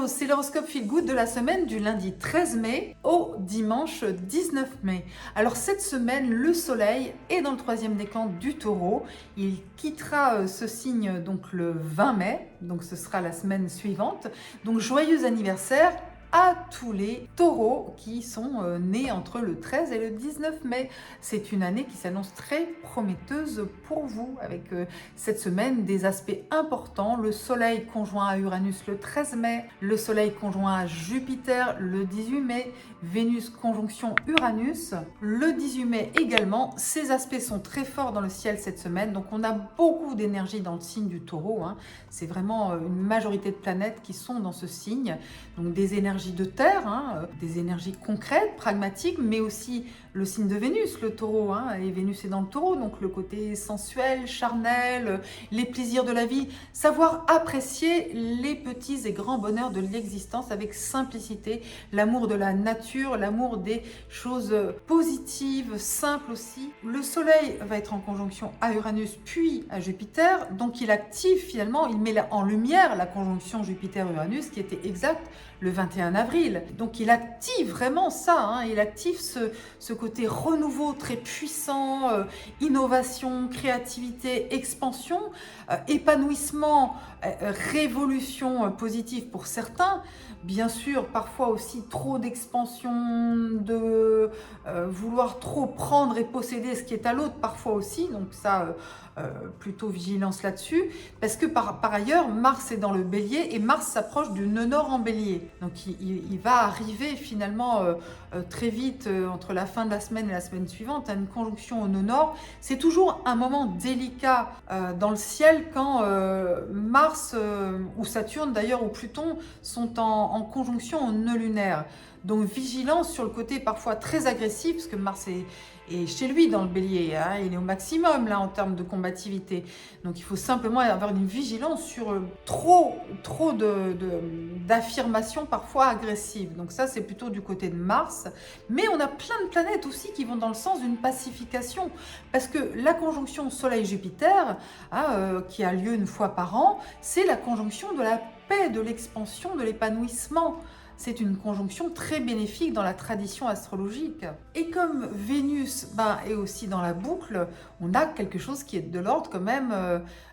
Gémeaux, c'est l'horoscope Feel Good de la semaine du lundi 13 mai au dimanche 19 mai. Alors cette semaine, le soleil est dans le troisième décan du taureau. Il quittera ce signe donc le 20 mai, donc ce sera la semaine suivante. Donc joyeux anniversaire à tous les taureaux qui sont nés entre le 13 et le 19 mai. C'est une année qui s'annonce très prometteuse pour vous, avec cette semaine des aspects importants. Le soleil conjoint à Uranus le 13 mai, le soleil conjoint à Jupiter le 18 mai, Vénus conjonction Uranus le 18 mai également. Ces aspects sont très forts dans le ciel cette semaine, donc on a beaucoup d'énergie dans le signe du taureau. C'est vraiment une majorité de planètes qui sont dans ce signe, donc des énergies de terre, des énergies concrètes, pragmatiques, mais aussi le signe de Vénus, le taureau, et Vénus est dans le taureau, donc le côté sensuel, charnel, les plaisirs de la vie, savoir apprécier les petits et grands bonheurs de l'existence avec simplicité, l'amour de la nature, l'amour des choses positives, simples aussi. Le soleil va être en conjonction à Uranus puis à Jupiter, donc il active finalement, il met en lumière la conjonction Jupiter-Uranus qui était exacte le 21 avril. Donc il active vraiment ça, il active ce côté renouveau très puissant, innovation, créativité, expansion, épanouissement, révolution positive pour certains. Bien sûr, parfois aussi trop d'expansion, de vouloir trop prendre et posséder ce qui est à l'autre, parfois aussi. Donc ça, plutôt vigilance là-dessus. Parce que par ailleurs, Mars est dans le bélier et Mars s'approche du nœud nord en bélier. Donc il va arriver finalement très vite, entre la fin de la semaine et la semaine suivante, à une conjonction au nœud nord. C'est toujours un moment délicat dans le ciel quand Mars ou Saturne d'ailleurs ou Pluton sont en conjonction au nœud lunaire. Donc vigilance sur le côté parfois très agressif, parce que Mars est chez lui dans le bélier, il est au maximum là en termes de combativité. Donc il faut simplement avoir une vigilance sur trop d'affirmations parfois agressives. Donc ça c'est plutôt du côté de Mars. Mais on a plein de planètes aussi qui vont dans le sens d'une pacification. Parce que la conjonction Soleil-Jupiter, qui a lieu une fois par an, c'est la conjonction de la paix, de l'expansion, de l'épanouissement. C'est une conjonction très bénéfique dans la tradition astrologique. Et comme Vénus est aussi dans la boucle, on a quelque chose qui est de l'ordre quand même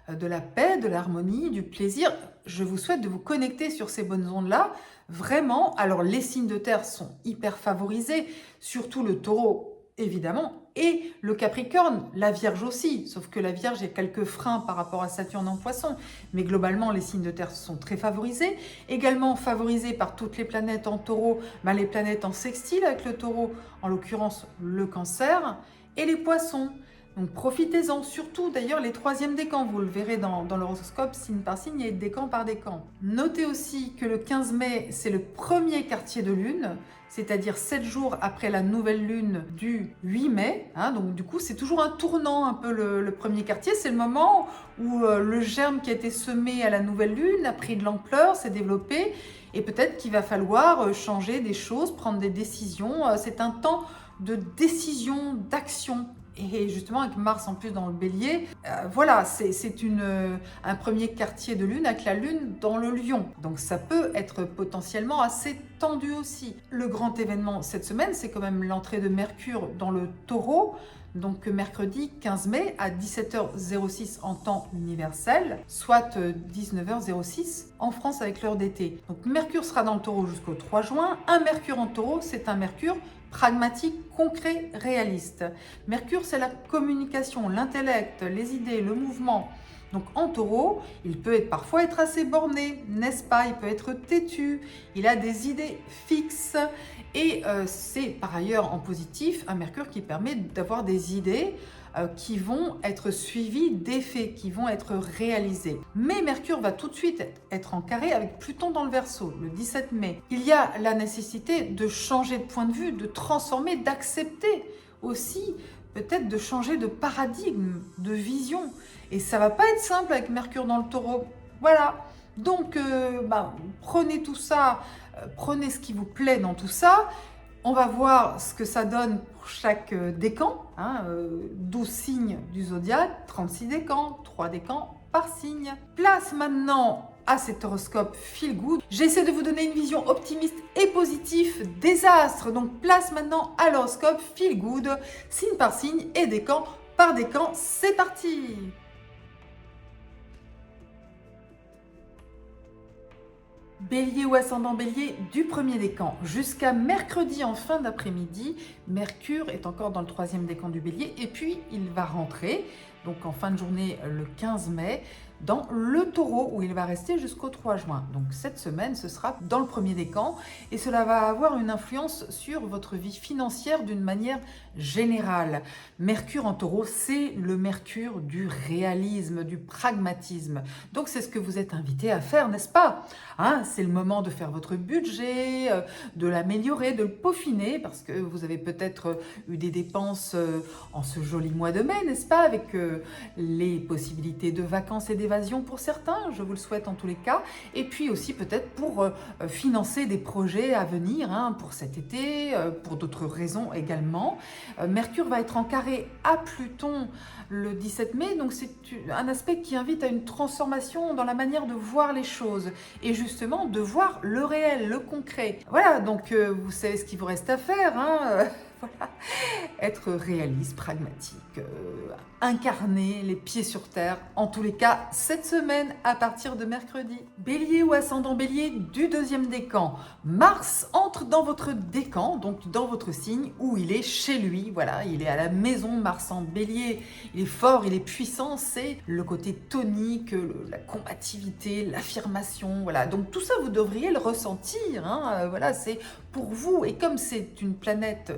de la paix, de l'harmonie, du plaisir. Je vous souhaite de vous connecter sur ces bonnes ondes-là. Vraiment, alors les signes de terre sont hyper favorisés, surtout le taureau évidemment, et le Capricorne, la Vierge aussi, sauf que la Vierge a quelques freins par rapport à Saturne en Poisson, mais globalement les signes de terre sont très favorisés, également favorisés par toutes les planètes en taureau, les planètes en sextile avec le taureau, en l'occurrence le Cancer, et les Poissons. Donc profitez-en, surtout d'ailleurs les troisièmes décans, vous le verrez dans l'horoscope signe par signe et décan par décan. Notez aussi que le 15 mai, c'est le premier quartier de lune, c'est-à-dire 7 jours après la nouvelle lune du 8 mai. Donc du coup, c'est toujours un tournant un peu le premier quartier. C'est le moment où le germe qui a été semé à la nouvelle lune a pris de l'ampleur, s'est développé, et peut-être qu'il va falloir changer des choses, prendre des décisions. C'est un temps de décision, d'action. Et justement, avec Mars en plus dans le bélier, voilà, c'est un premier quartier de lune avec la lune dans le lion. Donc ça peut être potentiellement assez tendu aussi. Le grand événement cette semaine, c'est quand même l'entrée de Mercure dans le taureau. Donc mercredi 15 mai à 17h06 en temps universel, soit 19h06 en France avec l'heure d'été. Donc Mercure sera dans le taureau jusqu'au 3 juin. Un Mercure en taureau, c'est un Mercure pragmatique, concret, réaliste. Mercure, c'est la communication, l'intellect, les idées, le mouvement. Donc en taureau, il peut parfois être assez borné, n'est-ce pas? Il peut être têtu, il a des idées fixes. Et c'est par ailleurs en positif un Mercure qui permet d'avoir des idées qui vont être suivies d'effets, qui vont être réalisés. Mais Mercure va tout de suite être en carré avec Pluton dans le Verseau, le 17 mai. Il y a la nécessité de changer de point de vue, de transformer, d'accepter aussi, peut-être de changer de paradigme, de vision. Et ça va pas être simple avec Mercure dans le Taureau. Voilà. Donc, prenez tout ça, prenez ce qui vous plaît dans tout ça. On va voir ce que ça donne pour chaque décan, 12 signes du zodiaque, 36 décans, 3 décans par signe. Place maintenant à cet horoscope Feel Good. J'essaie de vous donner une vision optimiste et positive des astres. Donc place maintenant à l'horoscope Feel Good, signe par signe et décan par décan. C'est parti! Bélier ou ascendant Bélier, du premier décan jusqu'à mercredi en fin d'après-midi, Mercure est encore dans le troisième décan du Bélier et puis il va rentrer, donc en fin de journée le 15 mai, dans le Taureau où il va rester jusqu'au 3 juin. Donc cette semaine, ce sera dans le premier décan et cela va avoir une influence sur votre vie financière d'une manière générale. Mercure en Taureau, c'est le Mercure du réalisme, du pragmatisme. Donc c'est ce que vous êtes invité à faire, n'est-ce pas? C'est le moment de faire votre budget, de l'améliorer, de le peaufiner, parce que vous avez peut-être eu des dépenses en ce joli mois de mai, n'est-ce pas? Avec les possibilités de vacances et d'évasion pour certains, je vous le souhaite en tous les cas, et puis aussi peut-être pour financer des projets à venir, pour cet été, pour d'autres raisons également. Mercure va être en carré à Pluton le 17 mai, donc c'est un aspect qui invite à une transformation dans la manière de voir les choses, et justement de voir le réel, le concret. Voilà, donc vous savez ce qu'il vous reste à faire, voilà. Être réaliste, pragmatique, incarner les pieds sur terre, en tous les cas cette semaine à partir de mercredi. Bélier ou ascendant Bélier du deuxième décan, Mars entre dans votre décan, donc dans votre signe où il est chez lui, voilà, il est à la maison. Mars en Bélier, il est fort, il est puissant, c'est le côté tonique, la combativité, l'affirmation, voilà, donc tout ça vous devriez le ressentir, voilà, c'est pour vous, et comme c'est une planète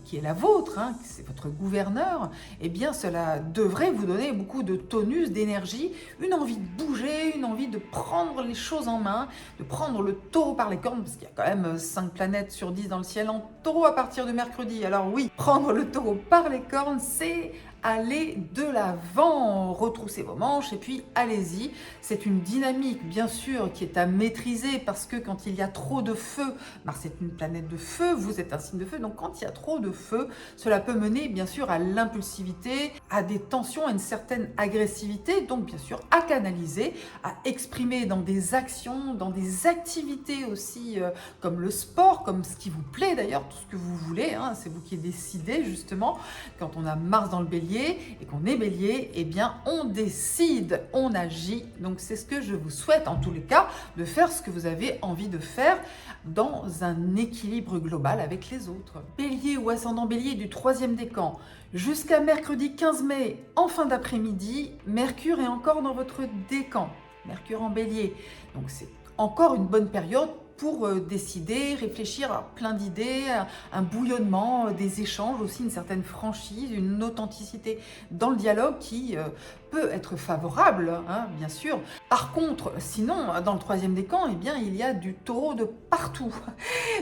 qui est la vôtre, c'est votre gouverneur, eh bien cela devrait vous donner beaucoup de tonus, d'énergie, une envie de bouger, une envie de prendre les choses en main, de prendre le taureau par les cornes, parce qu'il y a quand même 5 planètes sur 10 dans le ciel en taureau à partir de mercredi. Alors oui, prendre le taureau par les cornes, c'est aller de l'avant, retroussez vos manches et puis allez-y. C'est une dynamique bien sûr qui est à maîtriser, parce que quand il y a trop de feu, Mars est une planète de feu, vous êtes un signe de feu, donc quand il y a trop de feu, cela peut mener bien sûr à l'impulsivité, à des tensions, à une certaine agressivité, donc bien sûr à canaliser, à exprimer dans des actions, dans des activités aussi, comme le sport, comme ce qui vous plaît d'ailleurs, tout ce que vous voulez, c'est vous qui décidez justement. Quand on a Mars dans le Bélier et qu'on est Bélier, eh bien on décide, on agit. Donc c'est ce que je vous souhaite en tous les cas, de faire ce que vous avez envie de faire dans un équilibre global avec les autres. Bélier ou ascendant Bélier du troisième décan, jusqu'à mercredi 15 mai, en fin d'après-midi, Mercure est encore dans votre décan. Mercure en Bélier. Donc c'est encore une bonne période pour décider, réfléchir à plein d'idées, un bouillonnement, des échanges, aussi une certaine franchise, une authenticité dans le dialogue qui peut être favorable, bien sûr. Par contre, sinon, dans le troisième décan, eh bien, il y a du taureau de partout.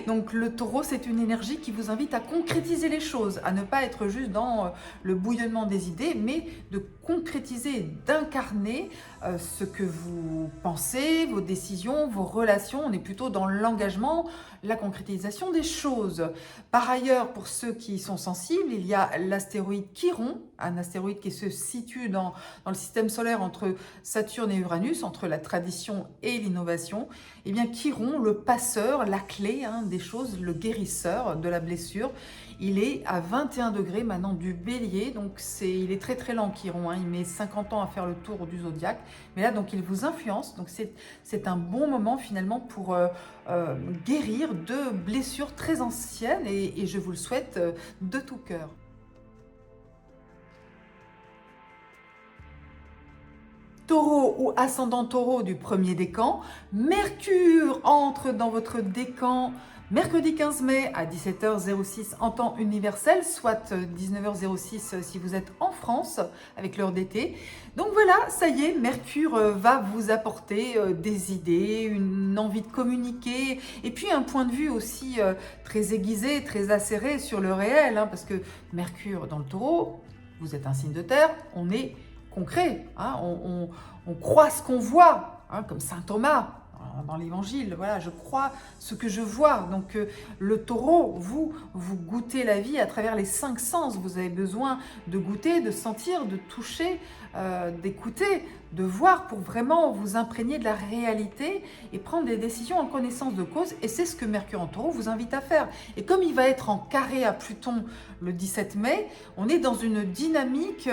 Donc le taureau, c'est une énergie qui vous invite à concrétiser les choses, à ne pas être juste dans le bouillonnement des idées, mais de concrétiser, d'incarner ce que vous pensez, vos décisions, vos relations. On est plutôt dans l'engagement, la concrétisation des choses. Par ailleurs, pour ceux qui sont sensibles, il y a l'astéroïde Chiron, un astéroïde qui se situe dans le système solaire entre Saturne et Uranus, entre la tradition et l'innovation. Eh bien Chiron, le passeur, la clé des choses, le guérisseur de la blessure, il est à 21 degrés maintenant du Bélier, donc il est très très lent Chiron, il met 50 ans à faire le tour du zodiaque, mais là donc il vous influence, donc c'est un bon moment finalement pour guérir de blessures très anciennes, et je vous le souhaite de tout cœur. Taureau ou ascendant Taureau du premier décan, Mercure entre dans votre décan mercredi 15 mai à 17h06 en temps universel, soit 19h06 si vous êtes en France avec l'heure d'été. Donc voilà, ça y est, Mercure va vous apporter des idées, une envie de communiquer, et puis un point de vue aussi très aiguisé, très acéré sur le réel, parce que Mercure dans le Taureau, vous êtes un signe de terre, on est concret, on croit ce qu'on voit, comme saint Thomas. dans l'évangile. Voilà, je crois ce que je vois. Donc le taureau, vous goûtez la vie à travers les 5 sens. Vous avez besoin de goûter, de sentir, de toucher, d'écouter, de voir pour vraiment vous imprégner de la réalité et prendre des décisions en connaissance de cause. Et c'est ce que Mercure en taureau vous invite à faire. Et comme il va être en carré à Pluton le 17 mai, on est dans une dynamique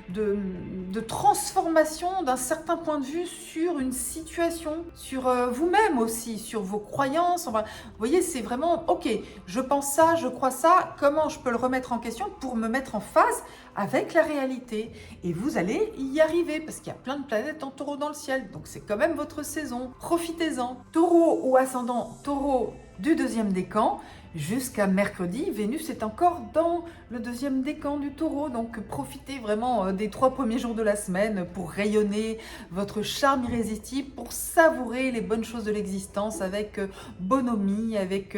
de transformation d'un certain point de vue sur une situation, sur vous-même aussi, sur vos croyances. Enfin, vous voyez, c'est vraiment, ok, je pense ça, je crois ça, comment je peux le remettre en question pour me mettre en phase avec la réalité. Et vous allez y arriver, parce qu'il y a plein de planètes en taureau dans le ciel, donc c'est quand même votre saison. Profitez-en. Taureau ou ascendant taureau du deuxième décan, jusqu'à mercredi, Vénus est encore dans le deuxième décan du taureau, donc profitez vraiment des 3 premiers jours de la semaine pour rayonner votre charme irrésistible, pour savourer les bonnes choses de l'existence avec bonhomie, avec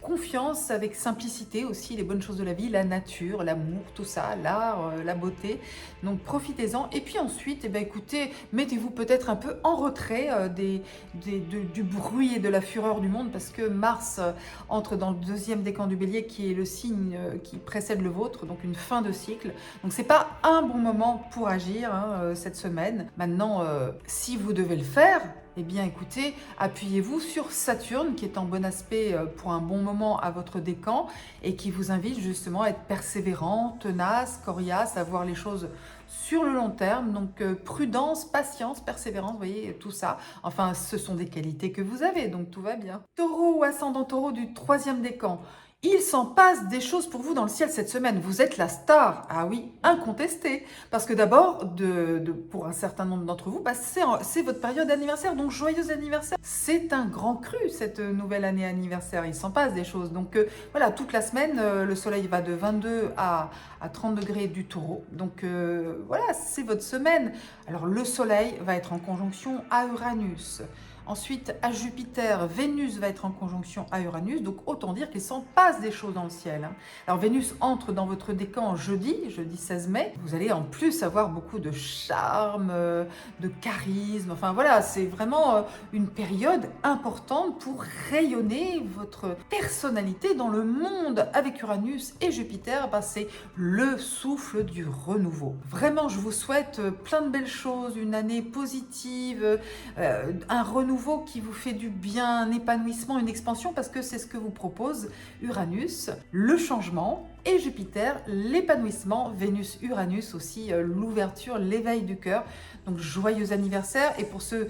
confiance, avec simplicité aussi, les bonnes choses de la vie, la nature, l'amour, tout ça, l'art, la beauté. Donc profitez-en. Et puis ensuite, eh bien, écoutez, mettez-vous peut-être un peu en retrait du bruit et de la fureur du monde, parce que Mars entre dans le deuxième décan du Bélier, qui est le signe qui précède le vôtre, donc une fin de cycle. Donc c'est pas un bon moment pour agir cette semaine. Maintenant, si vous devez le faire, eh bien écoutez, appuyez-vous sur Saturne qui est en bon aspect pour un bon moment à votre décan et qui vous invite justement à être persévérant, tenace, coriace, à voir les choses sur le long terme. Donc prudence, patience, persévérance, vous voyez, tout ça. Enfin, ce sont des qualités que vous avez, donc tout va bien. Taureau ou ascendant taureau du troisième décan. Il s'en passe des choses pour vous dans le ciel cette semaine. Vous êtes la star. Ah oui, incontestée. Parce que d'abord, pour un certain nombre d'entre vous, c'est votre période d'anniversaire. Donc, joyeux anniversaire. C'est un grand cru, cette nouvelle année anniversaire. Il s'en passe des choses. Donc, voilà, toute la semaine, le soleil va de 22 à 30 degrés du taureau. Donc, voilà, c'est votre semaine. Alors, le soleil va être en conjonction à Uranus. Ensuite, à Jupiter, Vénus va être en conjonction à Uranus, donc autant dire qu'il s'en passe des choses dans le ciel. Alors Vénus entre dans votre décan jeudi 16 mai. Vous allez en plus avoir beaucoup de charme, de charisme. Enfin voilà, c'est vraiment une période importante pour rayonner votre personnalité dans le monde. Avec Uranus et Jupiter, c'est le souffle du renouveau. Vraiment, je vous souhaite plein de belles choses, une année positive, un renouveau qui vous fait du bien, un épanouissement, une expansion, parce que c'est ce que vous propose Uranus, le changement, et Jupiter, l'épanouissement, Vénus, Uranus aussi, l'ouverture, l'éveil du cœur. Donc joyeux anniversaire. Et pour ceux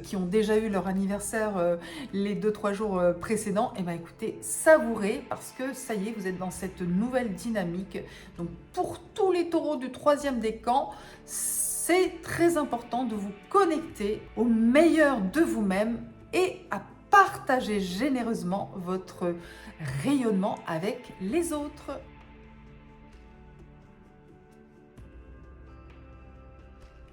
qui ont déjà eu leur anniversaire les 2-3 jours précédents, eh bien écoutez, savourez, parce que ça y est, vous êtes dans cette nouvelle dynamique. Donc pour tous les taureaux du troisième décan, c'est très important de vous connecter au meilleur de vous-même et à partager généreusement votre rayonnement avec les autres.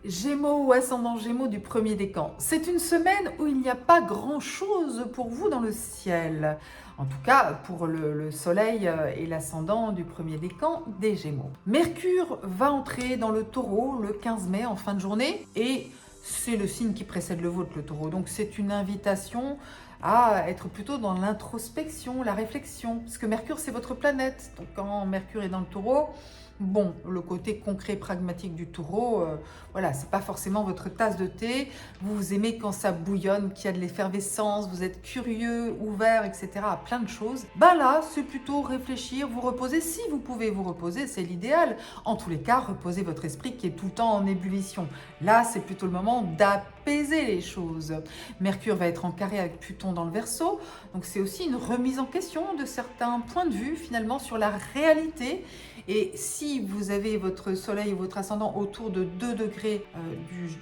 Gémeaux ou ascendant Gémeaux du premier décan. C'est une semaine où il n'y a pas grand-chose pour vous dans le ciel. En tout cas, pour le soleil et l'ascendant du premier décan des Gémeaux. Mercure va entrer dans le taureau le 15 mai en fin de journée et c'est le signe qui précède le vôtre, le taureau. Donc c'est une invitation à être plutôt dans l'introspection, la réflexion. Parce que Mercure, c'est votre planète. Donc quand Mercure est dans le taureau, bon, le côté concret, pragmatique du taureau, voilà, c'est pas forcément votre tasse de thé. Vous aimez quand ça bouillonne, qu'il y a de l'effervescence, vous êtes curieux, ouvert, etc. à plein de choses. Là, c'est plutôt réfléchir, vous reposer. Si vous pouvez vous reposer, c'est l'idéal. En tous les cas, reposez votre esprit qui est tout le temps en ébullition. Là, c'est plutôt le moment d'apaiser les choses. Mercure va être en carré avec Pluton dans le Verseau. Donc, c'est aussi une remise en question de certains points de vue, finalement, sur la réalité. Et si vous avez votre soleil ou votre ascendant autour de 2 degrés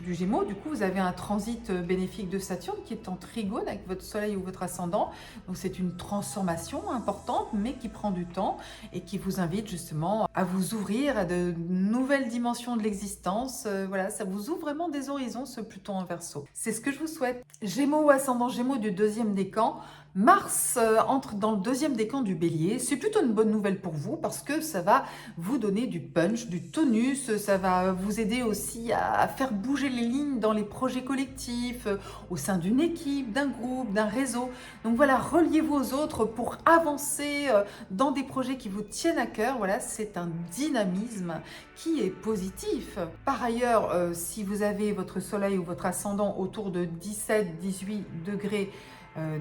du Gémeaux, du coup, vous avez un transit bénéfique de Saturne qui est en trigone avec votre soleil ou votre ascendant. Donc, c'est une transformation importante, mais qui prend du temps et qui vous invite justement à vous ouvrir à de nouvelles dimensions de l'existence. Voilà, ça vous ouvre vraiment des horizons, ce Pluton en Verseau. C'est ce que je vous souhaite. Gémeaux ou ascendant Gémeaux du deuxième décan, Mars entre dans le deuxième décan du Bélier. C'est plutôt une bonne nouvelle pour vous parce que ça va vous donner du punch, du tonus. Ça va vous aider aussi à faire bouger les lignes dans les projets collectifs, au sein d'une équipe, d'un groupe, d'un réseau. Donc voilà, reliez-vous aux autres pour avancer dans des projets qui vous tiennent à cœur. Voilà, c'est un dynamisme qui est positif. Par ailleurs, si vous avez votre soleil ou votre ascendant autour de 17-18 degrés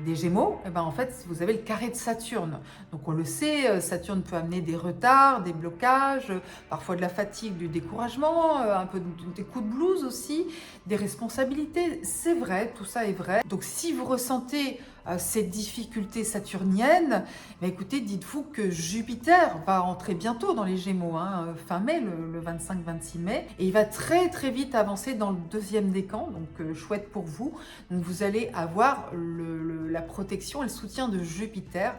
des Gémeaux, et ben en fait, vous avez le carré de Saturne. Donc on le sait, Saturne peut amener des retards, des blocages, parfois de la fatigue, du découragement, un peu des coups de blues aussi, des responsabilités. C'est vrai, tout ça est vrai. Donc si vous ressentez ces difficultés saturniennes, ben écoutez, dites-vous que Jupiter va entrer bientôt dans les Gémeaux, fin mai, le 25-26 mai, et il va très très vite avancer dans le deuxième décan, donc chouette pour vous. Donc vous allez avoir la protection et le soutien de Jupiter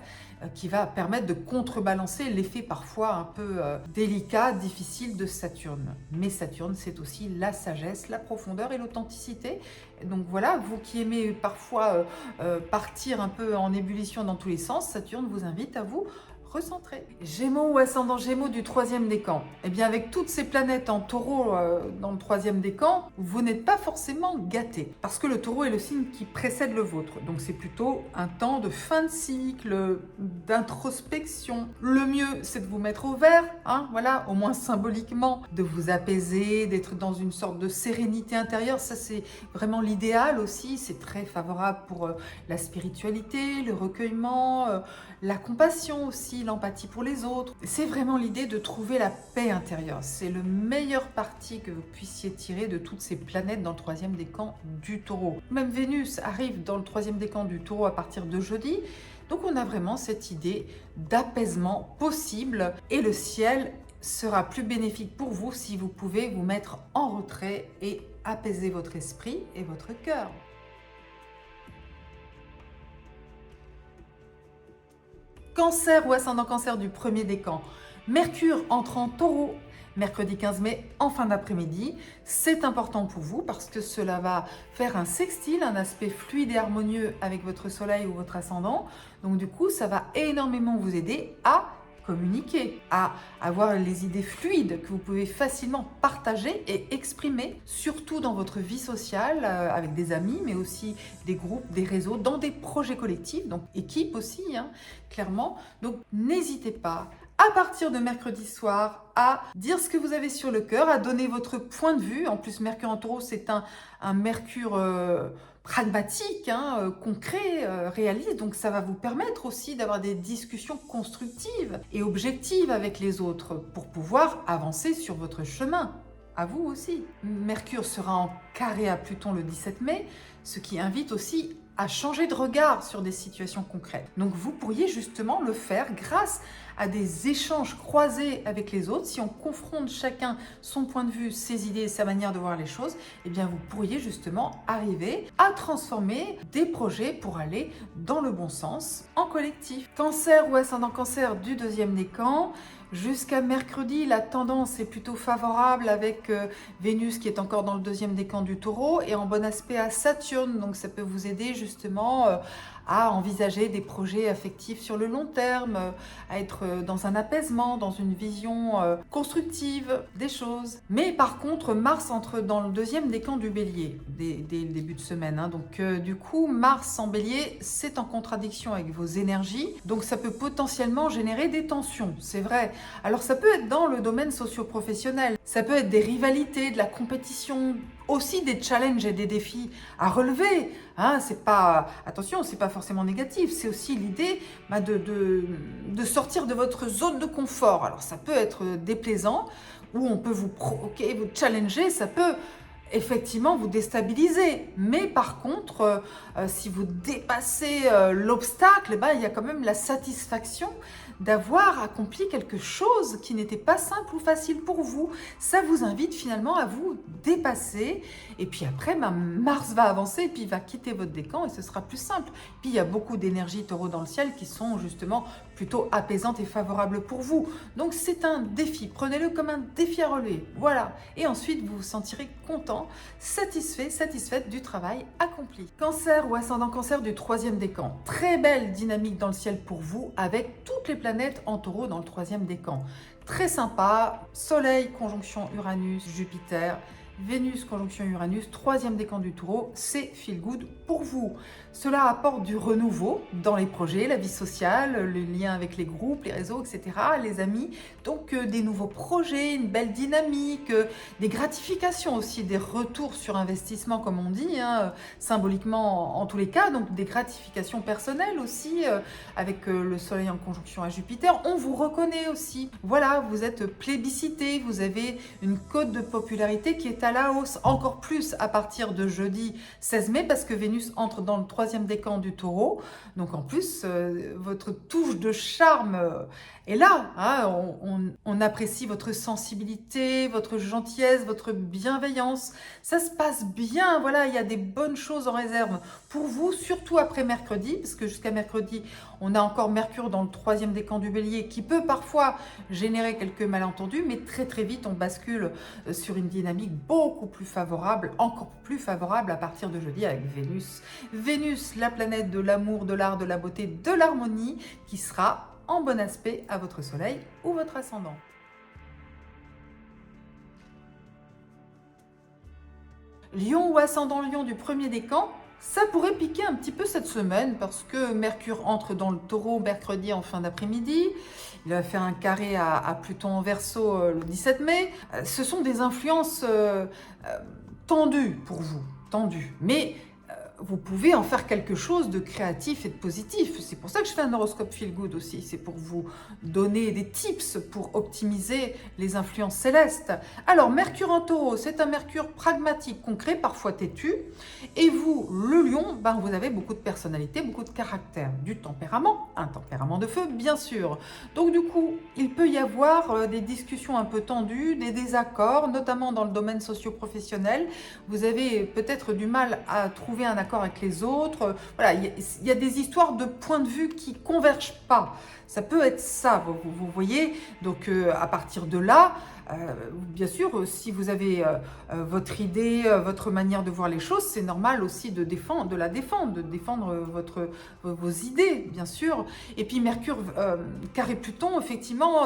qui va permettre de contrebalancer l'effet parfois un peu délicat, difficile de Saturne. Mais Saturne, c'est aussi la sagesse, la profondeur et l'authenticité. Donc voilà, vous qui aimez parfois partir un peu en ébullition dans tous les sens, Saturne vous invite à vous recentrer. Gémeaux ou ascendant Gémeaux du troisième décan. Eh bien avec toutes ces planètes en taureau dans le troisième décan, vous n'êtes pas forcément gâté. Parce que le taureau est le signe qui précède le vôtre. Donc c'est plutôt un temps de fin de cycle, d'introspection. Le mieux, c'est de vous mettre au vert, voilà, au moins symboliquement, de vous apaiser, d'être dans une sorte de sérénité intérieure. Ça c'est vraiment l'idéal aussi. C'est très favorable pour la spiritualité, le recueillement, la compassion aussi, l'empathie pour les autres. C'est vraiment l'idée de trouver la paix intérieure. C'est le meilleur parti que vous puissiez tirer de toutes ces planètes dans le troisième décan du taureau. Même Vénus arrive dans le troisième décan du taureau à partir de jeudi. Donc on a vraiment cette idée d'apaisement possible et le ciel sera plus bénéfique pour vous si vous pouvez vous mettre en retrait et apaiser votre esprit et votre cœur. Cancer ou ascendant Cancer du premier décan. Mercure entre en taureau mercredi 15 mai en fin d'après-midi. C'est important pour vous parce que cela va faire un sextile, un aspect fluide et harmonieux avec votre soleil ou votre ascendant. Donc du coup, ça va énormément vous aider à communiquer, à avoir les idées fluides que vous pouvez facilement partager et exprimer, surtout dans votre vie sociale, avec des amis, mais aussi des groupes, des réseaux, dans des projets collectifs, donc équipe aussi, clairement. Donc n'hésitez pas, à partir de mercredi soir, à dire ce que vous avez sur le cœur, à donner votre point de vue. En plus, Mercure en taureau, c'est un Mercure pragmatique, concret, réaliste. Donc ça va vous permettre aussi d'avoir des discussions constructives et objectives avec les autres pour pouvoir avancer sur votre chemin. À vous aussi. Mercure sera en carré à Pluton le 17 mai, ce qui invite aussi à changer de regard sur des situations concrètes. Donc vous pourriez justement le faire grâce à des échanges croisés avec les autres. Si on confronte chacun son point de vue, ses idées, sa manière de voir les choses, eh bien vous pourriez justement arriver à transformer des projets pour aller dans le bon sens en collectif. Cancer ou ascendant Cancer du deuxième décan. Jusqu'à mercredi, la tendance est plutôt favorable avec Vénus qui est encore dans le deuxième décan du taureau et en bon aspect à Saturne. Donc ça peut vous aider justement à envisager des projets affectifs sur le long terme, à être dans un apaisement, dans une vision constructive des choses. Mais par contre, Mars entre dans le deuxième décan du Bélier dès le début de semaine. Donc du coup, Mars en Bélier, c'est en contradiction avec vos énergies. Donc ça peut potentiellement générer des tensions, c'est vrai. Alors ça peut être dans le domaine socio-professionnel, ça peut être des rivalités, de la compétition, aussi des challenges et des défis à relever. Attention, c'est pas forcément négatif, c'est aussi l'idée de sortir de votre zone de confort. Alors ça peut être déplaisant, ou on peut vous provoquer, vous challenger, ça peut effectivement vous déstabiliser. Mais par contre, si vous dépassez l'obstacle, il y a quand même la satisfaction d'avoir accompli quelque chose qui n'était pas simple ou facile pour vous. Ça vous invite finalement à vous dépasser. Et puis après, Mars va avancer et puis il va quitter votre décan et ce sera plus simple. Puis il y a beaucoup d'énergie taureau dans le ciel qui sont justement plutôt apaisantes et favorables pour vous. Donc c'est un défi. Prenez-le comme un défi à relever. Voilà. Et ensuite, vous vous sentirez content, satisfait, satisfaite du travail accompli. Cancer ou ascendant Cancer du troisième décan. Très belle dynamique dans le ciel pour vous avec toutes les planètes en taureau dans le troisième décan. Très sympa. Soleil, conjonction Uranus, Jupiter. Vénus, conjonction Uranus, troisième décan du taureau, c'est feel good pour vous. Cela apporte du renouveau dans les projets, la vie sociale, le lien avec les groupes, les réseaux, etc., les amis. Donc des nouveaux projets, une belle dynamique, des gratifications aussi, des retours sur investissement comme on dit, symboliquement en tous les cas. Donc des gratifications personnelles aussi, avec le soleil en conjonction à Jupiter. On vous reconnaît aussi. Voilà, vous êtes plébiscité, vous avez une cote de popularité qui est à la hausse, encore plus à partir de jeudi 16 mai, parce que Vénus entre dans le troisième décan du taureau. Donc en plus, votre touche de charme est là. On apprécie votre sensibilité, votre gentillesse, votre bienveillance. Ça se passe bien, voilà, il y a des bonnes choses en réserve pour vous, surtout après mercredi, parce que jusqu'à mercredi, on a encore Mercure dans le troisième décan du Bélier qui peut parfois générer quelques malentendus, mais très très vite, on bascule sur une dynamique beaucoup plus favorable, encore plus favorable à partir de jeudi avec Vénus. Vénus, la planète de l'amour, de l'art, de la beauté, de l'harmonie, qui sera en bon aspect à votre soleil ou votre ascendant. Lion ou ascendant Lion du premier décan, ça pourrait piquer un petit peu cette semaine parce que Mercure entre dans le taureau mercredi en fin d'après-midi. Il va faire un carré à Pluton en Verseau le 17 mai. Ce sont des influences tendues pour vous, tendues. Mais vous pouvez en faire quelque chose de créatif et de positif. C'est pour ça que je fais un horoscope feel good aussi. C'est pour vous donner des tips pour optimiser les influences célestes. Alors, Mercure en taureau, c'est un Mercure pragmatique, concret, parfois têtu. Et vous, le lion, vous avez beaucoup de personnalité, beaucoup de caractère, du tempérament, un tempérament de feu, bien sûr. Donc, du coup, il peut y avoir des discussions un peu tendues, des désaccords, notamment dans le domaine socio-professionnel. Vous avez peut-être du mal à trouver un accord avec les autres. Voilà, il y a des histoires de points de vue qui convergent pas. Ça peut être ça, vous voyez. Donc, à partir de là, bien sûr, si vous avez votre idée, votre manière de voir les choses, c'est normal aussi de la défendre, de défendre vos idées, bien sûr. Et puis Mercure carré Pluton, effectivement,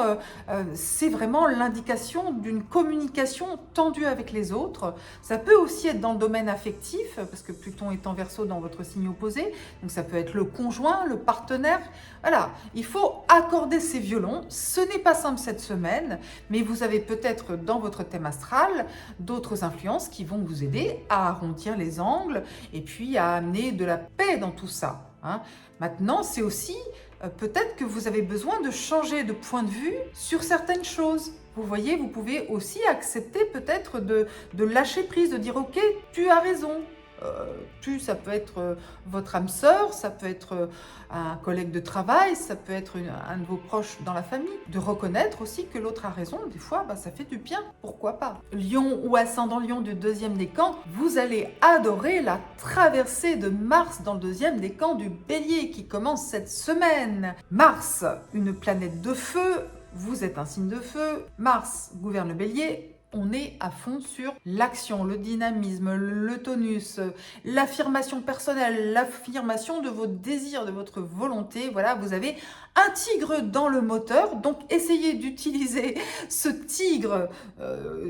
c'est vraiment l'indication d'une communication tendue avec les autres. Ça peut aussi être dans le domaine affectif, parce que Pluton est en Verseau dans votre signe opposé, donc ça peut être le conjoint, le partenaire. Voilà, il faut accorder ses violons. Ce n'est pas simple cette semaine, mais vous avez peut-être dans votre thème astral d'autres influences qui vont vous aider à arrondir les angles et puis à amener de la paix dans tout ça. Maintenant, c'est aussi peut-être que vous avez besoin de changer de point de vue sur certaines choses. Vous voyez, vous pouvez aussi accepter peut-être de lâcher prise, de dire « Ok, tu as raison ». Ça peut être votre âme sœur, ça peut être un collègue de travail, ça peut être un de vos proches dans la famille. De reconnaître aussi que l'autre a raison, des fois, ça fait du bien, pourquoi pas. Lion ou ascendant Lion du deuxième décan, vous allez adorer la traversée de Mars dans le deuxième décan du Bélier qui commence cette semaine. Mars, une planète de feu, vous êtes un signe de feu, Mars gouverne le Bélier. On est à fond sur l'action, le dynamisme, le tonus, l'affirmation personnelle, l'affirmation de vos désirs, de votre volonté. Voilà, vous avez un tigre dans le moteur, donc essayez d'utiliser ce tigre,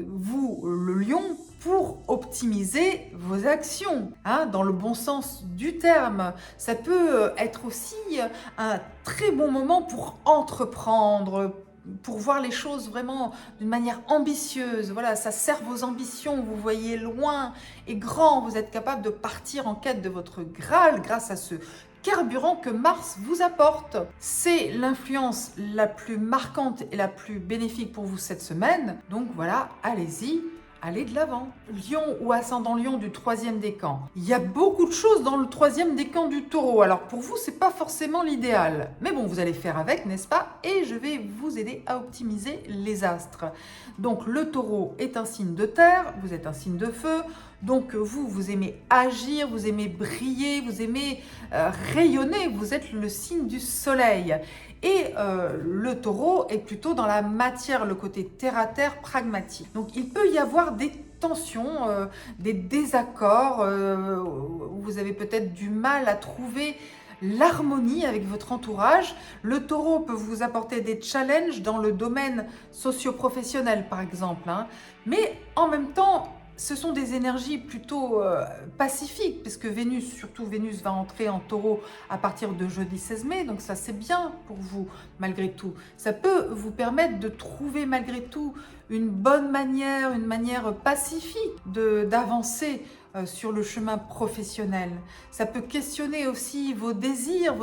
vous, le lion, pour optimiser vos actions, dans le bon sens du terme. Ça peut être aussi un très bon moment pour entreprendre, pour voir les choses vraiment d'une manière ambitieuse. Voilà, ça sert vos ambitions, vous voyez loin et grand, vous êtes capable de partir en quête de votre Graal grâce à ce carburant que Mars vous apporte. C'est l'influence la plus marquante et la plus bénéfique pour vous cette semaine. Donc voilà, allez-y, allez de l'avant. Lion ou ascendant Lion du troisième décan. Il y a beaucoup de choses dans le troisième décan du Taureau. Alors pour vous, c'est pas forcément l'idéal. Mais bon, vous allez faire avec, n'est-ce pas? Et je vais vous aider à optimiser les astres. Donc le Taureau est un signe de terre, vous êtes un signe de feu. Donc vous aimez agir, vous aimez briller, vous aimez rayonner. Vous êtes le signe du soleil. Et le Taureau est plutôt dans la matière, le côté terre-à-terre pragmatique. Donc il peut y avoir des tensions, des désaccords, vous avez peut-être du mal à trouver l'harmonie avec votre entourage. Le Taureau peut vous apporter des challenges dans le domaine socio-professionnel par exemple, hein. Mais en même temps, ce sont des énergies plutôt pacifiques, puisque Vénus, surtout Vénus, va entrer en Taureau à partir de jeudi 16 mai, donc ça c'est bien pour vous malgré tout. Ça peut vous permettre de trouver malgré tout une bonne manière, une manière pacifique d'avancer sur le chemin professionnel. Ça peut questionner aussi vos désirs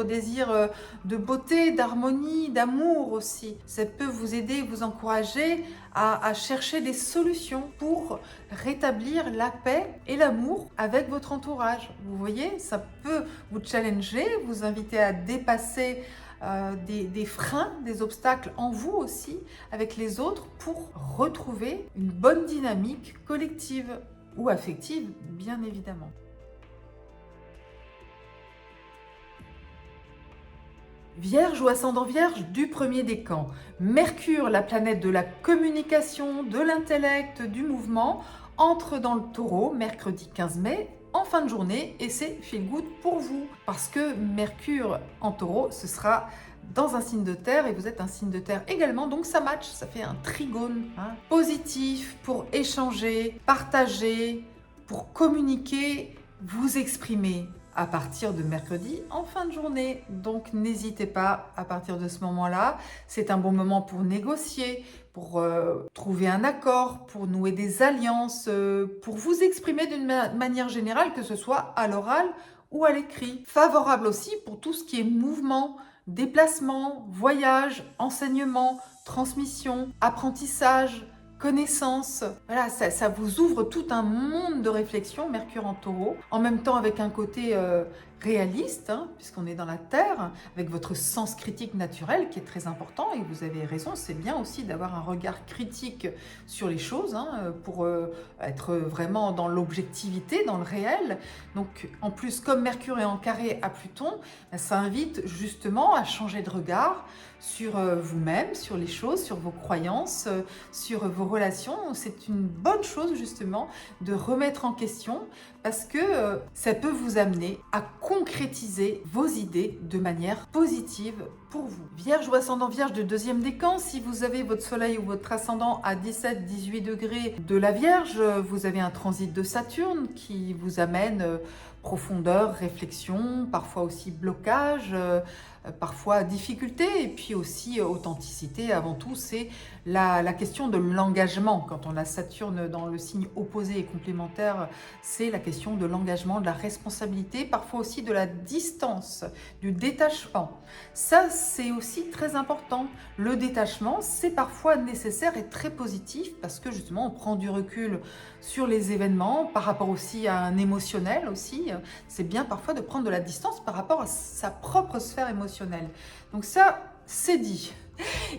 de beauté, d'harmonie, d'amour aussi. Ça peut vous aider, vous encourager à chercher des solutions pour rétablir la paix et l'amour avec votre entourage. Vous voyez, ça peut vous challenger, vous inviter à dépasser des freins, des obstacles en vous aussi, avec les autres, pour retrouver une bonne dynamique collective ou affective, bien évidemment. Vierge ou ascendant Vierge du premier décan. Mercure, la planète de la communication, de l'intellect, du mouvement, entre dans le Taureau mercredi 15 mai en fin de journée et c'est feel good pour vous. Parce que Mercure en Taureau, ce sera dans un signe de terre et vous êtes un signe de terre également, donc ça match, ça fait un trigone, hein, positif pour échanger, partager, pour communiquer, vous exprimer à partir de mercredi en fin de journée. Donc n'hésitez pas à partir de ce moment-là, c'est un bon moment pour négocier, pour trouver un accord, pour nouer des alliances, pour vous exprimer d'une manière générale, que ce soit à l'oral ou à l'écrit. Favorable aussi pour tout ce qui est mouvement, déplacement, voyage, enseignement, transmission, apprentissage, connaissance. Voilà, ça vous ouvre tout un monde de réflexion, Mercure en Taureau, en même temps avec un côté réaliste, hein, puisqu'on est dans la Terre, avec votre sens critique naturel qui est très important, et vous avez raison, c'est bien aussi d'avoir un regard critique sur les choses, hein, pour être vraiment dans l'objectivité, dans le réel. Donc en plus, comme Mercure est en carré à Pluton, ça invite justement à changer de regard sur vous-même, sur les choses, sur vos croyances, sur vos relations. C'est une bonne chose justement de remettre en question, parce que ça peut vous amener à concrétiser vos idées de manière positive pour vous. Vierge ou ascendant Vierge de deuxième décan, si vous avez votre soleil ou votre ascendant à 17-18 degrés de la Vierge, vous avez un transit de Saturne qui vous amène profondeur, réflexion, parfois aussi blocage, parfois difficulté, et puis aussi authenticité. Avant tout, c'est la question de l'engagement. Quand on a Saturne dans le signe opposé et complémentaire, c'est la question de l'engagement, de la responsabilité, parfois aussi de la distance, du détachement. Ça, c'est aussi très important. Le détachement, c'est parfois nécessaire et très positif, parce que justement, on prend du recul sur les événements, par rapport aussi à un émotionnel aussi. C'est bien parfois de prendre de la distance par rapport à sa propre sphère émotionnelle. Donc ça, c'est dit.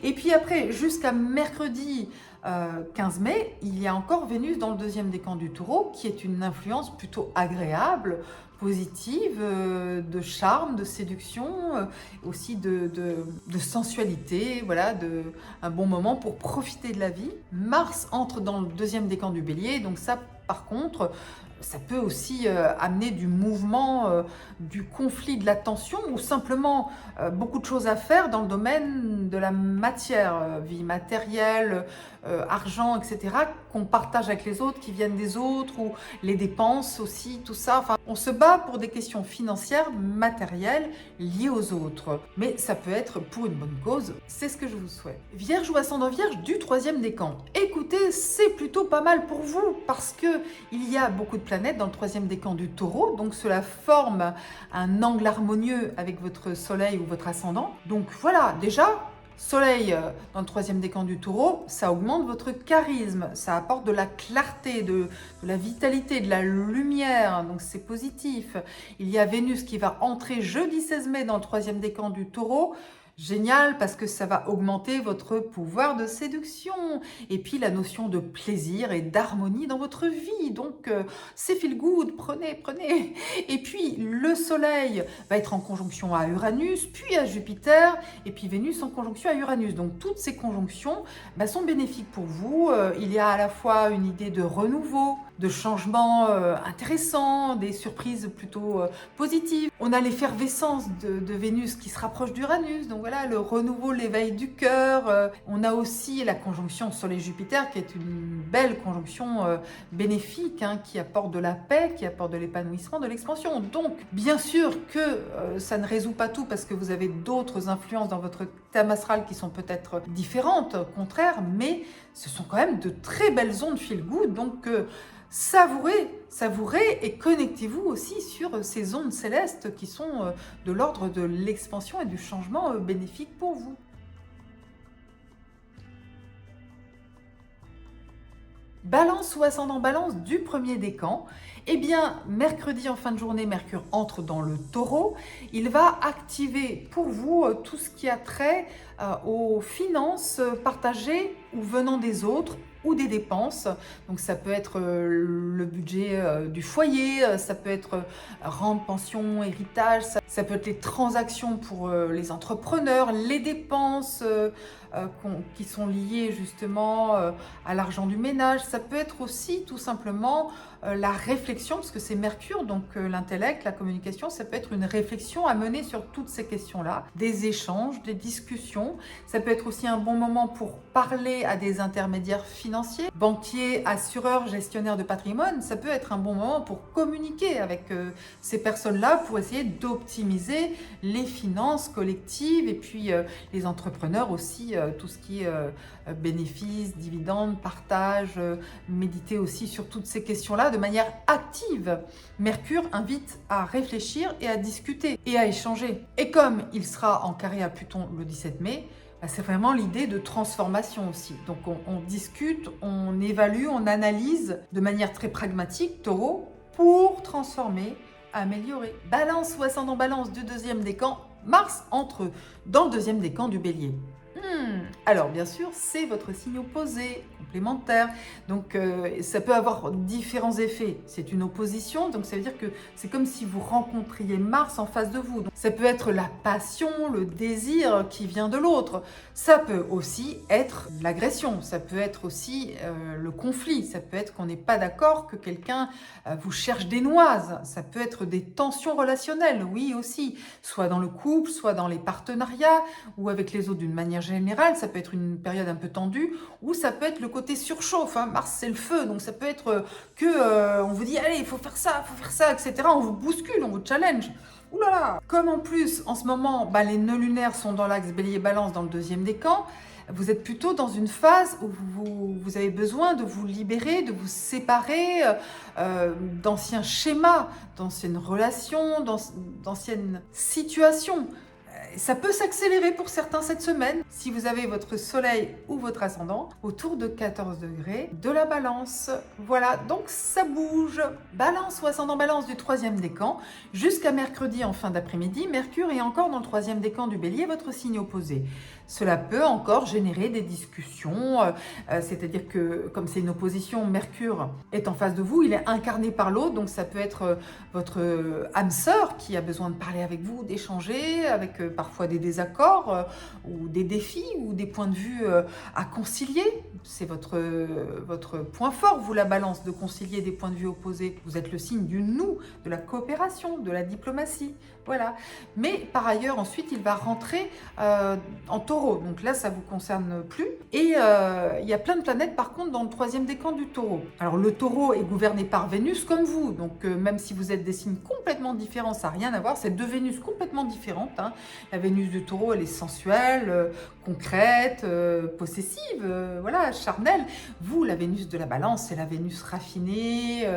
Et puis après, jusqu'à mercredi 15 mai, il y a encore Vénus dans le deuxième décan du Taureau, qui est une influence plutôt agréable, positive, de charme, de séduction, aussi de sensualité, voilà, un bon moment pour profiter de la vie. Mars entre dans le deuxième décan du Bélier, donc ça, par contre, ça peut aussi amener du mouvement, du conflit, de la tension, ou simplement beaucoup de choses à faire dans le domaine de la matière, vie matérielle, argent, etc., qu'on partage avec les autres, qui viennent des autres, ou les dépenses aussi, tout ça. Enfin, on se bat pour des questions financières, matérielles, liées aux autres. Mais ça peut être pour une bonne cause, c'est ce que je vous souhaite. Vierge ou ascendant Vierge du troisième décan. Écoutez, c'est plutôt pas mal pour vous, parce que il y a beaucoup de planètes dans le troisième décan du Taureau, donc cela forme un angle harmonieux avec votre soleil ou votre ascendant. Donc voilà, déjà, Soleil dans le troisième décan du Taureau, ça augmente votre charisme, ça apporte de la clarté, de la vitalité, de la lumière, donc c'est positif. Il y a Vénus qui va entrer jeudi 16 mai dans le troisième décan du Taureau. Génial parce que ça va augmenter votre pouvoir de séduction et puis la notion de plaisir et d'harmonie dans votre vie. Donc c'est feel good, prenez. Et puis le Soleil va être en conjonction à Uranus, puis à Jupiter et puis Vénus en conjonction à Uranus. Donc toutes ces conjonctions sont bénéfiques pour vous. Il y a à la fois une idée de renouveau, de changements intéressants, des surprises plutôt positives. On a l'effervescence de Vénus qui se rapproche d'Uranus, donc voilà, le renouveau, l'éveil du cœur. On a aussi la conjonction Soleil-Jupiter qui est une belle conjonction bénéfique, qui apporte de la paix, qui apporte de l'épanouissement, de l'expansion. Donc bien sûr que ça ne résout pas tout parce que vous avez d'autres influences dans votre thème astral qui sont peut-être différentes, contraires, mais ce sont quand même de très belles ondes feel good, donc savourez et connectez-vous aussi sur ces ondes célestes qui sont de l'ordre de l'expansion et du changement bénéfique pour vous. Balance ou ascendant Balance du premier décan, eh bien mercredi en fin de journée, Mercure entre dans le Taureau. Il va activer pour vous tout ce qui a trait aux finances partagées ou venant des autres ou des dépenses. Donc ça peut être le budget du foyer, ça peut être rente, pension, héritage, ça peut être les transactions pour les entrepreneurs, les dépenses qui sont liées justement à l'argent du ménage. Ça peut être aussi tout simplement la réflexion, parce que c'est Mercure, donc l'intellect, la communication, ça peut être une réflexion à mener sur toutes ces questions-là, des échanges, des discussions. Ça peut être aussi un bon moment pour parler à des intermédiaires financiers, banquiers, assureurs, gestionnaires de patrimoine. Ça peut être un bon moment pour communiquer avec ces personnes-là pour essayer d'optimiser les finances collectives et puis les entrepreneurs aussi, tout ce qui est bénéfices, dividendes, partage, méditer aussi sur toutes ces questions-là de manière active. Mercure invite à réfléchir et à discuter et à échanger. Et comme il sera en carré à Pluton le 17 mai, c'est vraiment l'idée de transformation aussi. Donc on discute, on évalue, on analyse de manière très pragmatique, Taureau, pour transformer, améliorer. Balance ou ascendant Balance du deuxième décan, Mars entre dans le deuxième décan du Bélier. Alors bien sûr, c'est votre signe opposé, complémentaire, donc ça peut avoir différents effets. C'est une opposition, donc ça veut dire que c'est comme si vous rencontriez Mars en face de vous. Donc, ça peut être la passion, le désir qui vient de l'autre. Ça peut aussi être l'agression, ça peut être aussi le conflit, ça peut être qu'on n'est pas d'accord, que quelqu'un vous cherche des noises, ça peut être des tensions relationnelles, oui aussi, soit dans le couple, soit dans les partenariats ou avec les autres d'une manière générale. Ça peut être une période un peu tendue, ou ça peut être le côté surchauffe. Mars, c'est le feu, donc ça peut être que on vous dit allez, il faut faire ça, etc. On vous bouscule, on vous challenge. Ouh là là. Comme en plus, en ce moment, les nœuds lunaires sont dans l'axe Bélier-Balance dans le deuxième décan, vous êtes plutôt dans une phase où vous avez besoin de vous libérer, de vous séparer d'anciens schémas, d'anciennes relations, d'anciennes situations. Ça peut s'accélérer pour certains cette semaine si vous avez votre soleil ou votre ascendant autour de 14 degrés de la Balance. Voilà, donc ça bouge. Balance ou ascendant Balance du troisième décan, jusqu'à mercredi en fin d'après-midi, Mercure est encore dans le troisième décan du Bélier, votre signe opposé. Cela peut encore générer des discussions, c'est-à-dire que comme c'est une opposition, Mercure est en face de vous, il est incarné par l'autre, donc ça peut être votre âme sœur qui a besoin de parler avec vous, d'échanger, avec parfois des désaccords ou des défis ou des points de vue à concilier. C'est votre point fort, vous la Balance, de concilier des points de vue opposés. Vous êtes le signe du nous, de la coopération, de la diplomatie. Voilà. Mais par ailleurs, ensuite, il va rentrer en Taureau. Donc là, ça ne vous concerne plus. Et il y a plein de planètes, par contre, dans le troisième décan du Taureau. Alors, le Taureau est gouverné par Vénus, comme vous. Donc, même si vous êtes des signes complètement différents, ça n'a rien à voir. C'est deux Vénus complètement différentes. La Vénus du Taureau, elle est sensuelle, concrète, possessive, voilà, charnelle. Vous, la Vénus de la Balance, c'est la Vénus raffinée,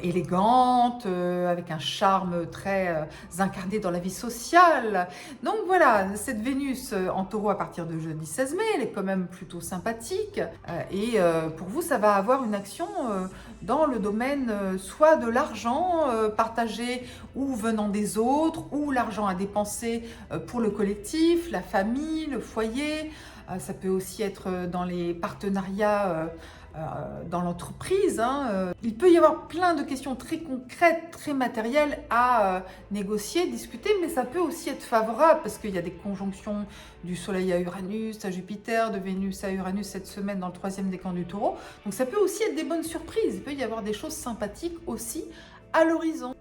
élégante, avec un charme très incarné dans la vie sociale. Donc voilà, cette Vénus en taureau à partir de jeudi 16 mai, elle est quand même plutôt sympathique. Et pour vous, ça va avoir une action dans le domaine soit de l'argent partagé ou venant des autres, ou l'argent à dépenser pour le collectif, la famille, le foyer. Ça peut aussi être dans les partenariats dans l'entreprise. Il peut y avoir plein de questions très concrètes, très matérielles à négocier, discuter, mais ça peut aussi être favorable parce qu'il y a des conjonctions du Soleil à Uranus, à Jupiter, de Vénus à Uranus cette semaine dans le 3e décan du Taureau. Donc ça peut aussi être des bonnes surprises. Il peut y avoir des choses sympathiques aussi à l'horizon.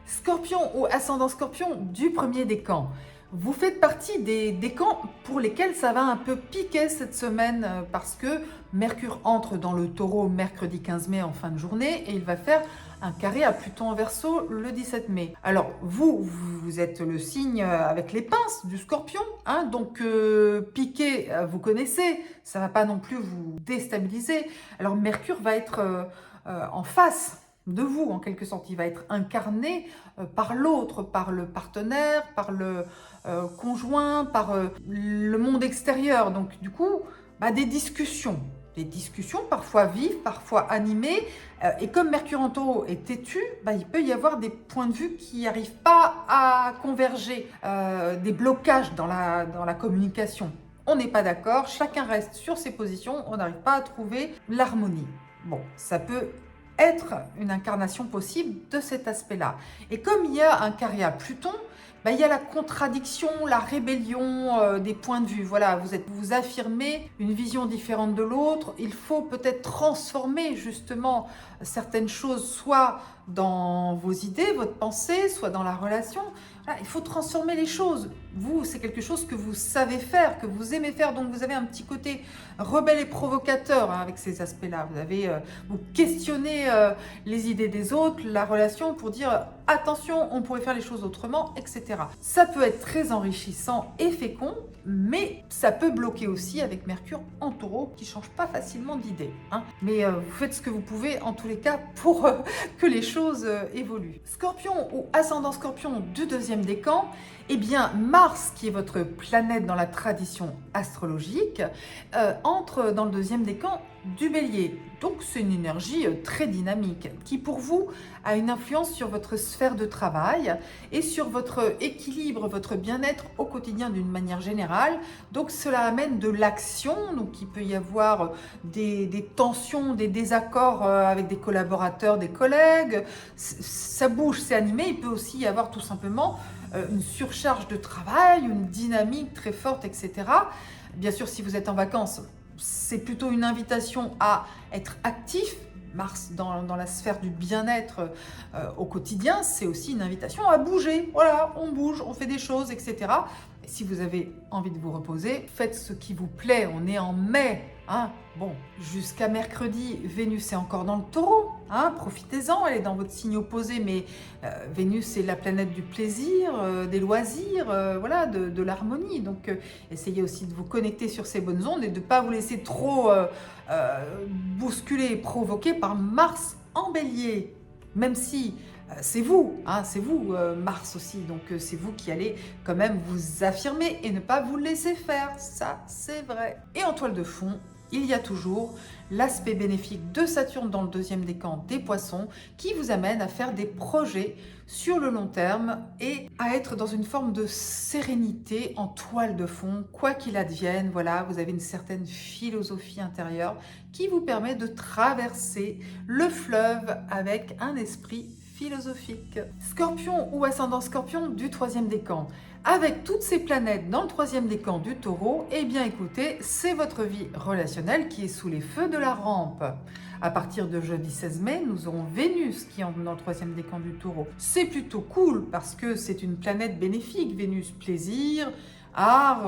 Scorpion ou ascendant Scorpion du 1er décan. Vous faites partie des décans pour lesquels ça va un peu piquer cette semaine parce que Mercure entre dans le Taureau mercredi 15 mai en fin de journée et il va faire un carré à Pluton en Verseau le 17 mai. Alors vous êtes le signe avec les pinces du Scorpion, donc piquer, vous connaissez, ça ne va pas non plus vous déstabiliser. Alors Mercure va être en face de vous, en quelque sorte. Il va être incarné par l'autre, par le partenaire, par le conjoint, par le monde extérieur. Donc, du coup, des discussions parfois vives, parfois animées. Et comme Mercure en Taureau est têtu, il peut y avoir des points de vue qui n'arrivent pas à converger, des blocages dans la communication. On n'est pas d'accord, chacun reste sur ses positions, on n'arrive pas à trouver l'harmonie. Bon, ça peut être une incarnation possible de cet aspect-là. Et comme il y a un carré à Pluton, il y a la contradiction, la rébellion des points de vue. Voilà, vous affirmez une vision différente de l'autre. Il faut peut-être transformer justement certaines choses, soit dans vos idées, votre pensée, soit dans la relation. Voilà, il faut transformer les choses. Vous, c'est quelque chose que vous savez faire, que vous aimez faire. Donc, vous avez un petit côté rebelle et provocateur avec ces aspects-là. Vous questionnez les idées des autres, la relation pour dire attention, on pourrait faire les choses autrement, etc. Ça peut être très enrichissant et fécond, mais ça peut bloquer aussi avec Mercure en Taureau qui ne change pas facilement d'idée. Mais vous faites ce que vous pouvez en tous les cas pour que les choses évoluent. Scorpion ou ascendant Scorpion du 2e décan, eh bien Mars, qui est votre planète dans la tradition astrologique, entre dans le 2e décan du Bélier. Donc c'est une énergie très dynamique qui pour vous a une influence sur votre sphère de travail et sur votre équilibre, votre bien-être au quotidien d'une manière générale. Donc cela amène de l'action, donc il peut y avoir des tensions, des désaccords avec des collaborateurs, des collègues. Ça bouge, c'est animé. Il peut aussi y avoir tout simplement une surcharge de travail, une dynamique très forte, etc. Bien sûr, si vous êtes en vacances, c'est plutôt une invitation à être actif. Mars dans la sphère du bien-être au quotidien, c'est aussi une invitation à bouger. Voilà, on bouge, on fait des choses, etc. Et si vous avez envie de vous reposer, faites ce qui vous plaît. On est en mai. Bon, jusqu'à mercredi, Vénus est encore dans le Taureau. Profitez-en, elle est dans votre signe opposé, mais Vénus est la planète du plaisir, des loisirs, voilà, de l'harmonie. Donc, essayez aussi de vous connecter sur ces bonnes ondes et de ne pas vous laisser trop bousculer et provoquer par Mars en Bélier. Même si c'est vous, Mars aussi, donc c'est vous qui allez quand même vous affirmer et ne pas vous laisser faire, ça c'est vrai. Et en toile de fond, il y a toujours l'aspect bénéfique de Saturne dans le 2e décan des Poissons qui vous amène à faire des projets sur le long terme et à être dans une forme de sérénité en toile de fond, quoi qu'il advienne. Voilà, vous avez une certaine philosophie intérieure qui vous permet de traverser le fleuve avec un esprit philosophique. Scorpion ou ascendant Scorpion du 3e décan. Avec toutes ces planètes dans le 3e décan du Taureau, eh bien écoutez, c'est votre vie relationnelle qui est sous les feux de la rampe. À partir de jeudi 16 mai, nous aurons Vénus qui entre dans le 3e décan du Taureau. C'est plutôt cool parce que c'est une planète bénéfique. Vénus, plaisir, art,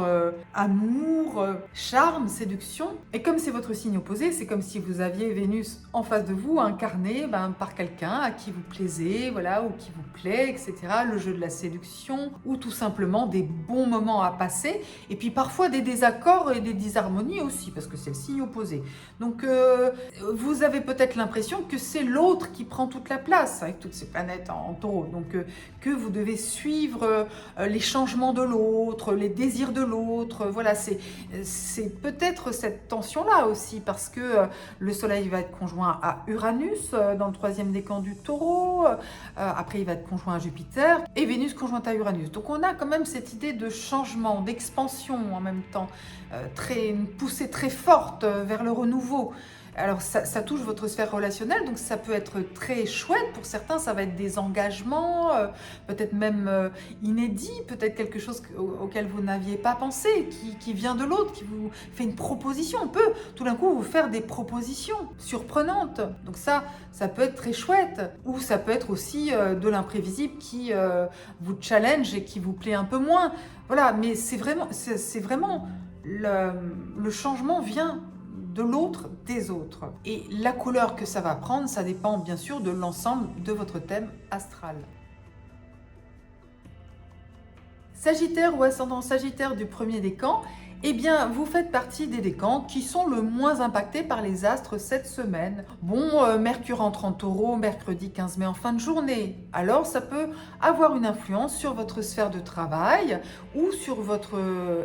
amour, charme, séduction. Et comme c'est votre signe opposé, c'est comme si vous aviez Vénus en face de vous, incarné par quelqu'un à qui vous plaisez, voilà, ou qui vous plaît, etc. Le jeu de la séduction, ou tout simplement des bons moments à passer, et puis parfois des désaccords et des disharmonies aussi, parce que c'est le signe opposé. Donc vous avez peut-être l'impression que c'est l'autre qui prend toute la place, avec toutes ces planètes en taureau, donc que vous devez suivre les changements de l'autre, les désirs de l'autre, voilà, c'est peut-être cette tension-là aussi, parce que le soleil va être conjoint à Uranus, dans le 3e décan du taureau, après il va être conjoint à Jupiter, et Vénus conjointe à Uranus. Donc on a quand même cette idée de changement, d'expansion en même temps, une poussée très forte vers le renouveau. Alors ça touche votre sphère relationnelle, donc ça peut être très chouette. Pour certains, ça va être des engagements, peut-être même inédits, peut-être quelque chose auquel vous n'aviez pas pensé, qui vient de l'autre, qui vous fait une proposition. On peut tout d'un coup vous faire des propositions surprenantes. Donc ça peut être très chouette. Ou ça peut être aussi de l'imprévisible qui vous challenge et qui vous plaît un peu moins. Voilà, mais c'est vraiment le changement vient de l'autre, des autres. Et la couleur que ça va prendre, ça dépend bien sûr de l'ensemble de votre thème astral. Sagittaire ou ascendant Sagittaire du 1er décan, eh bien, vous faites partie des décans qui sont le moins impactés par les astres cette semaine. Bon, Mercure entre en taureau mercredi 15 mai en fin de journée. Alors, ça peut avoir une influence sur votre sphère de travail ou sur votre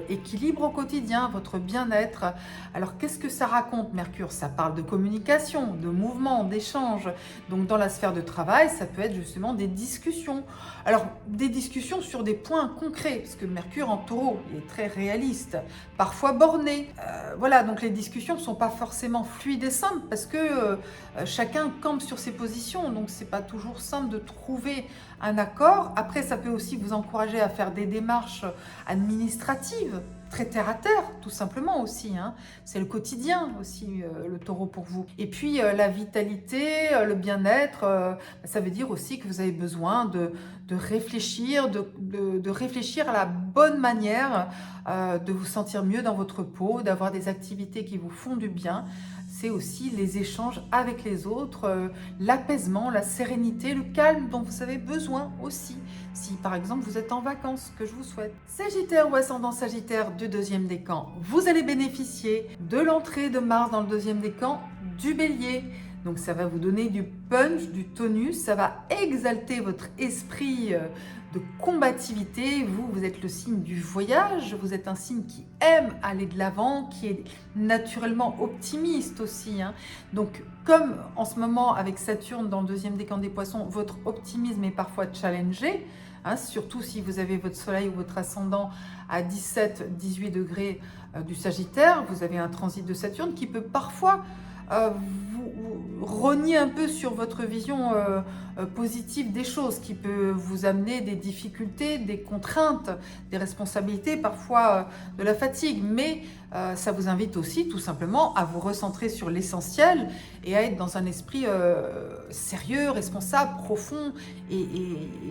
équilibre au quotidien, votre bien-être. Alors, qu'est-ce que ça raconte, Mercure? Ça parle de communication, de mouvement, d'échange. Donc, dans la sphère de travail, ça peut être justement des discussions. Alors, des discussions sur des points concrets, parce que Mercure en taureau, il est très réaliste, parfois borné. Voilà, donc les discussions ne sont pas forcément fluides et simples, parce que chacun campe sur ses positions, donc c'est pas toujours simple de trouver un accord. Après, ça peut aussi vous encourager à faire des démarches administratives, très terre à terre, tout simplement aussi, hein. C'est le quotidien aussi, le taureau pour vous. Et puis la vitalité, le bien-être, ça veut dire aussi que vous avez besoin de réfléchir, de réfléchir à la bonne manière de vous sentir mieux dans votre peau, d'avoir des activités qui vous font du bien. C'est aussi les échanges avec les autres, l'apaisement, la sérénité, le calme dont vous avez besoin aussi. Si par exemple vous êtes en vacances, que je vous souhaite. Sagittaire ou ascendant Sagittaire du 2e décan, vous allez bénéficier de l'entrée de Mars dans le 2e décan du Bélier. Donc ça va vous donner du punch, du tonus, ça va exalter votre esprit de combativité. Vous êtes le signe du voyage, vous êtes un signe qui aime aller de l'avant, qui est naturellement optimiste aussi, hein. Donc comme en ce moment avec Saturne dans le 2e décan des Poissons, votre optimisme est parfois challengé, hein, surtout si vous avez votre soleil ou votre ascendant à 17-18 degrés du Sagittaire, vous avez un transit de Saturne qui peut parfois vous renier un peu sur votre vision positive des choses, qui peut vous amener des difficultés, des contraintes, des responsabilités, parfois de la fatigue. Mais ça vous invite aussi tout simplement à vous recentrer sur l'essentiel et à être dans un esprit sérieux, responsable, profond et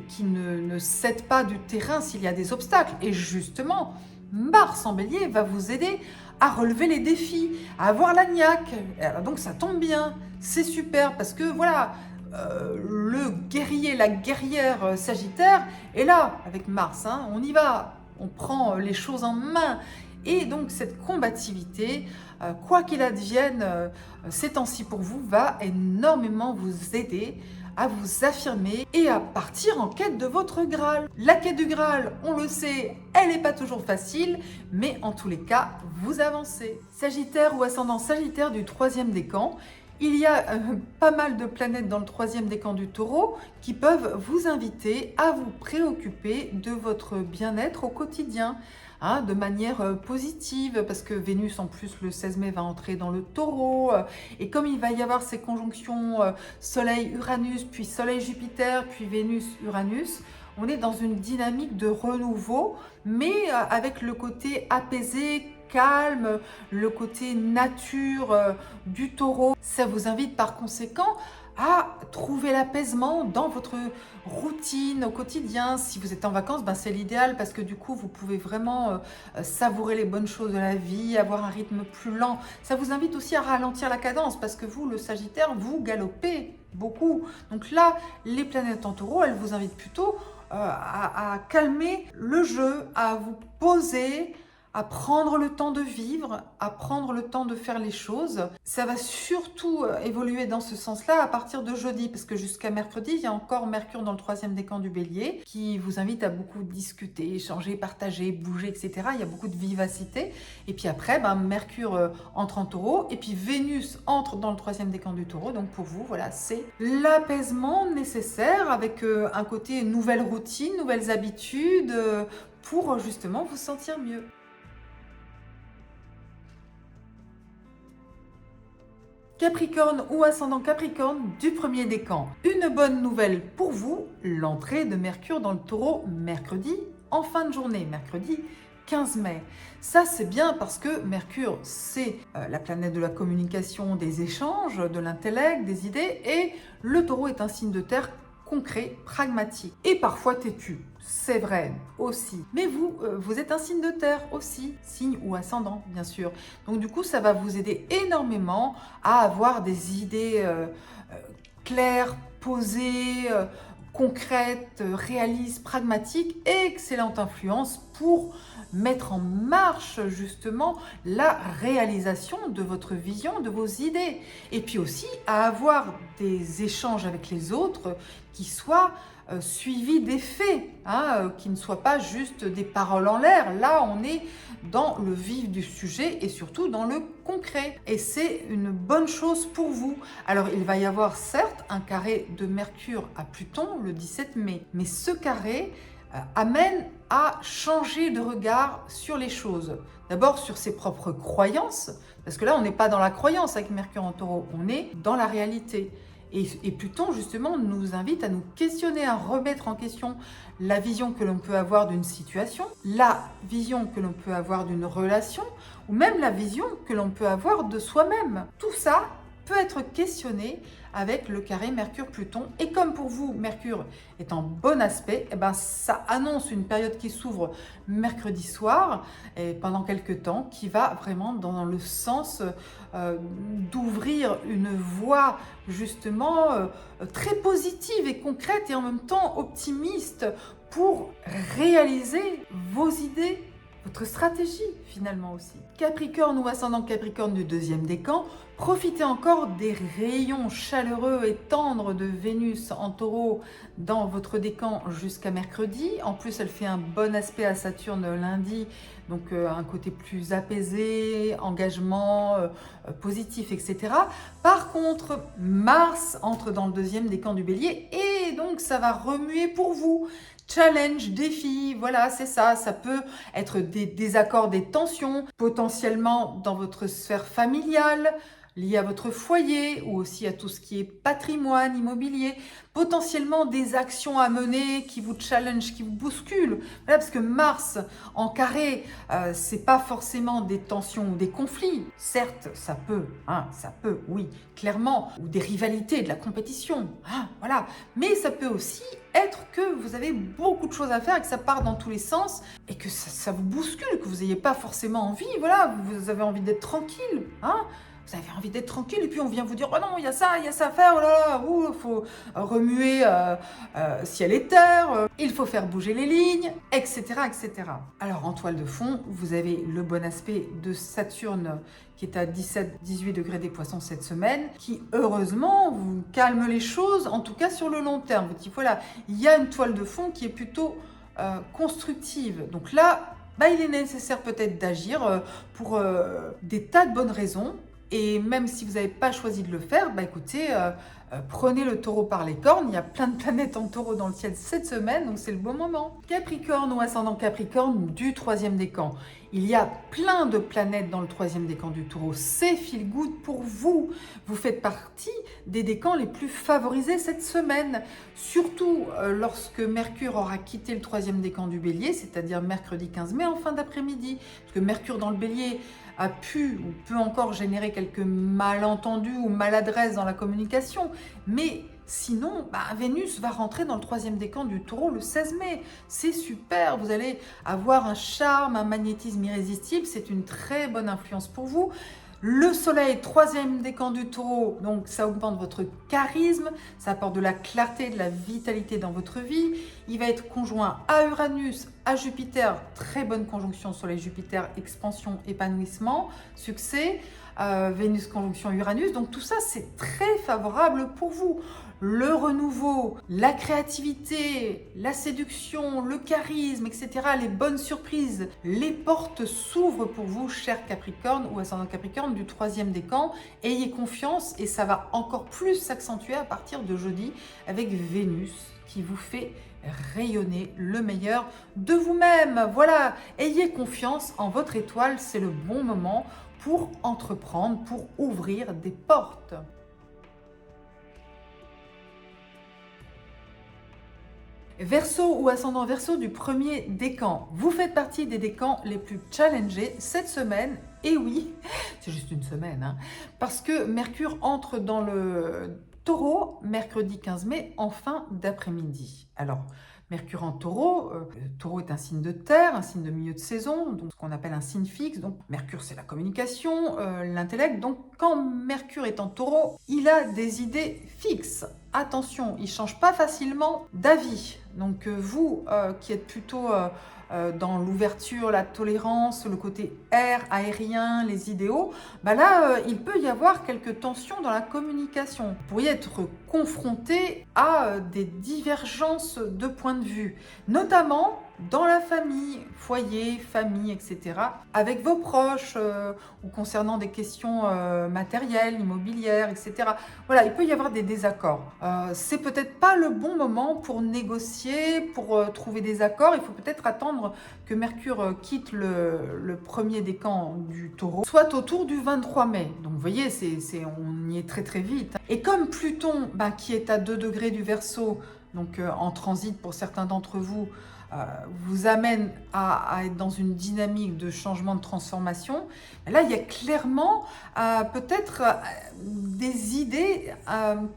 qui ne cède pas du terrain s'il y a des obstacles. Et justement, Mars en Bélier va vous aider à relever les défis, à avoir la niaque. Alors donc ça tombe bien, c'est super parce que voilà, le guerrier, la guerrière Sagittaire est là avec Mars, hein. On y va, on prend les choses en main. Et donc cette combativité, quoi qu'il advienne ces temps-ci pour vous, va énormément vous aider à vous affirmer et à partir en quête de votre Graal. La quête du Graal, on le sait, elle n'est pas toujours facile, mais en tous les cas, vous avancez. Sagittaire ou ascendant Sagittaire du 3e décan, il y a pas mal de planètes dans le 3e décan du Taureau qui peuvent vous inviter à vous préoccuper de votre bien-être au quotidien, hein, de manière positive, parce que Vénus en plus le 16 mai va entrer dans le Taureau, et comme il va y avoir ces conjonctions Soleil-Uranus, puis Soleil-Jupiter, puis Vénus-Uranus, on est dans une dynamique de renouveau, mais avec le côté apaisé, calme, le côté nature du Taureau. Ça vous invite par conséquent à trouver l'apaisement dans votre routine au quotidien. Si vous êtes en vacances, ben c'est l'idéal parce que du coup, vous pouvez vraiment savourer les bonnes choses de la vie, avoir un rythme plus lent. Ça vous invite aussi à ralentir la cadence parce que vous, le Sagittaire, vous galopez beaucoup. Donc là, les planètes en taureau, elles vous invitent plutôt à calmer le jeu, à vous poser, à prendre le temps de vivre, à prendre le temps de faire les choses. Ça va surtout évoluer dans ce sens-là à partir de jeudi, parce que jusqu'à mercredi, il y a encore Mercure dans le 3e décan du Bélier, qui vous invite à beaucoup discuter, échanger, partager, bouger, etc. Il y a beaucoup de vivacité. Et puis après, Mercure entre en Taureau, et puis Vénus entre dans le 3e décan du Taureau. Donc pour vous, voilà, c'est l'apaisement nécessaire avec un côté nouvelle routine, nouvelles habitudes, pour justement vous sentir mieux. Capricorne ou ascendant Capricorne du 1er décan. Une bonne nouvelle pour vous, l'entrée de Mercure dans le Taureau mercredi en fin de journée, mercredi 15 mai. Ça, c'est bien parce que Mercure, c'est la planète de la communication, des échanges, de l'intellect, des idées, et le Taureau est un signe de terre concret, pragmatique et parfois têtu. C'est vrai aussi. Mais vous, vous êtes un signe de terre aussi, signe ou ascendant, bien sûr. Donc du coup, ça va vous aider énormément à avoir des idées claires, posées, concrètes, réalistes, pragmatiques, excellente influence pour mettre en marche justement la réalisation de votre vision, de vos idées. Et puis aussi à avoir des échanges avec les autres qui soient suivis des faits, qui ne soient pas juste des paroles en l'air. Là, on est dans le vif du sujet et surtout dans le concret. Et c'est une bonne chose pour vous. Alors, il va y avoir certes un carré de Mercure à Pluton le 17 mai, mais ce carré amène à changer de regard sur les choses. D'abord sur ses propres croyances, parce que là, on n'est pas dans la croyance avec Mercure en Taureau, on est dans la réalité. Et Pluton, justement, nous invite à nous questionner, à remettre en question la vision que l'on peut avoir d'une situation, la vision que l'on peut avoir d'une relation, ou même la vision que l'on peut avoir de soi-même. Tout ça peut être questionné avec le carré Mercure-Pluton. Et comme pour vous, Mercure est en bon aspect, ça annonce une période qui s'ouvre mercredi soir et pendant quelques temps, qui va vraiment dans le sens d'ouvrir une voie justement très positive et concrète et en même temps optimiste pour réaliser vos idées, votre stratégie finalement aussi. Capricorne ou ascendant Capricorne du 2e décan, profitez encore des rayons chaleureux et tendres de Vénus en Taureau dans votre décan jusqu'à mercredi. En plus, elle fait un bon aspect à Saturne lundi, donc un côté plus apaisé, engagement, positif, etc. Par contre, Mars entre dans le 2e décan du Bélier et donc ça va remuer pour vous. Challenge, défi, voilà, c'est ça. Ça peut être des désaccords, des tensions, potentiellement dans votre sphère familiale, liées à votre foyer ou aussi à tout ce qui est patrimoine, immobilier, potentiellement des actions à mener qui vous challenge, qui vous bousculent. Voilà, parce que Mars en carré, c'est pas forcément des tensions ou des conflits. Certes, ça peut, oui, clairement, ou des rivalités, de la compétition, voilà. Mais ça peut aussi être que vous avez beaucoup de choses à faire et que ça part dans tous les sens et que ça vous bouscule, que vous n'ayez pas forcément envie, voilà, vous avez envie d'être tranquille, Vous avez envie d'être tranquille et puis on vient vous dire « Oh non, il y a ça à faire, oh là là, il faut remuer ciel et terre, il faut faire bouger les lignes, etc. etc. » Alors en toile de fond, vous avez le bon aspect de Saturne qui est à 17-18 degrés des Poissons cette semaine, qui heureusement vous calme les choses, en tout cas sur le long terme. Vous dites voilà, il y a une toile de fond qui est plutôt constructive. Donc là, il est nécessaire peut-être d'agir pour des tas de bonnes raisons. Et même si vous n'avez pas choisi de le faire, écoutez, prenez le taureau par les cornes. Il y a plein de planètes en taureau dans le ciel cette semaine, donc c'est le bon moment. Capricorne ou ascendant Capricorne du 3e décan. Il y a plein de planètes dans le 3e décan du taureau. C'est feel good pour vous. Vous faites partie des décans les plus favorisés cette semaine. Surtout lorsque Mercure aura quitté le 3e décan du bélier, c'est-à-dire mercredi 15 mai en fin d'après-midi. Parce que Mercure dans le bélier a pu ou peut encore générer quelques malentendus ou maladresses dans la communication. Mais sinon, Vénus va rentrer dans le troisième décan du Taureau le 16 mai. C'est super, vous allez avoir un charme, un magnétisme irrésistible, c'est une très bonne influence pour vous. Le soleil, troisième décan du Taureau, donc ça augmente votre charisme, ça apporte de la clarté, de la vitalité dans votre vie. Il va être conjoint à Uranus, à Jupiter, très bonne conjonction Soleil-Jupiter, expansion, épanouissement, succès. Vénus conjonction Uranus, donc tout ça c'est très favorable pour vous. Le renouveau, la créativité, la séduction, le charisme, etc., les bonnes surprises, les portes s'ouvrent pour vous, cher Capricorne ou ascendant Capricorne du troisième décan. Ayez confiance et ça va encore plus s'accentuer à partir de jeudi avec Vénus qui vous fait rayonner le meilleur de vous-même. Voilà, ayez confiance en votre étoile, c'est le bon moment pour entreprendre, pour ouvrir des portes. Verseau ou ascendant Verseau du premier décan. Vous faites partie des décans les plus challengés cette semaine. Et oui, c'est juste une semaine, hein, parce que Mercure entre dans le Taureau mercredi 15 mai en fin d'après-midi. Alors, Mercure en Taureau, Taureau est un signe de terre, un signe de milieu de saison, donc ce qu'on appelle un signe fixe. Donc Mercure c'est la communication, l'intellect. Donc quand Mercure est en Taureau, il a des idées fixes. Attention, il ne change pas facilement d'avis. Donc vous qui êtes plutôt dans l'ouverture, la tolérance, le côté air, aérien, les idéaux, là, il peut y avoir quelques tensions dans la communication. Vous pourriez être confronté à des divergences de points de vue, notamment dans la famille, foyer, famille, etc., avec vos proches ou concernant des questions matérielles, immobilières, etc. Voilà, il peut y avoir des désaccords. C'est peut-être pas le bon moment pour négocier, pour trouver des accords. Il faut peut-être attendre que Mercure quitte le premier décan du Taureau, soit autour du 23 mai. Donc vous voyez, on y est très très vite. Et comme Pluton, qui est à 2 degrés du Verseau, donc en transit pour certains d'entre vous, vous amène à être dans une dynamique de changement, de transformation. Là, il y a clairement peut-être des idées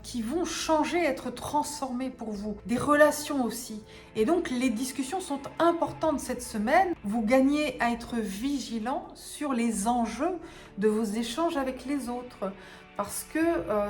qui vont changer, être transformées pour vous. Des relations aussi. Et donc, les discussions sont importantes cette semaine. Vous gagnez à être vigilant sur les enjeux de vos échanges avec les autres. Parce que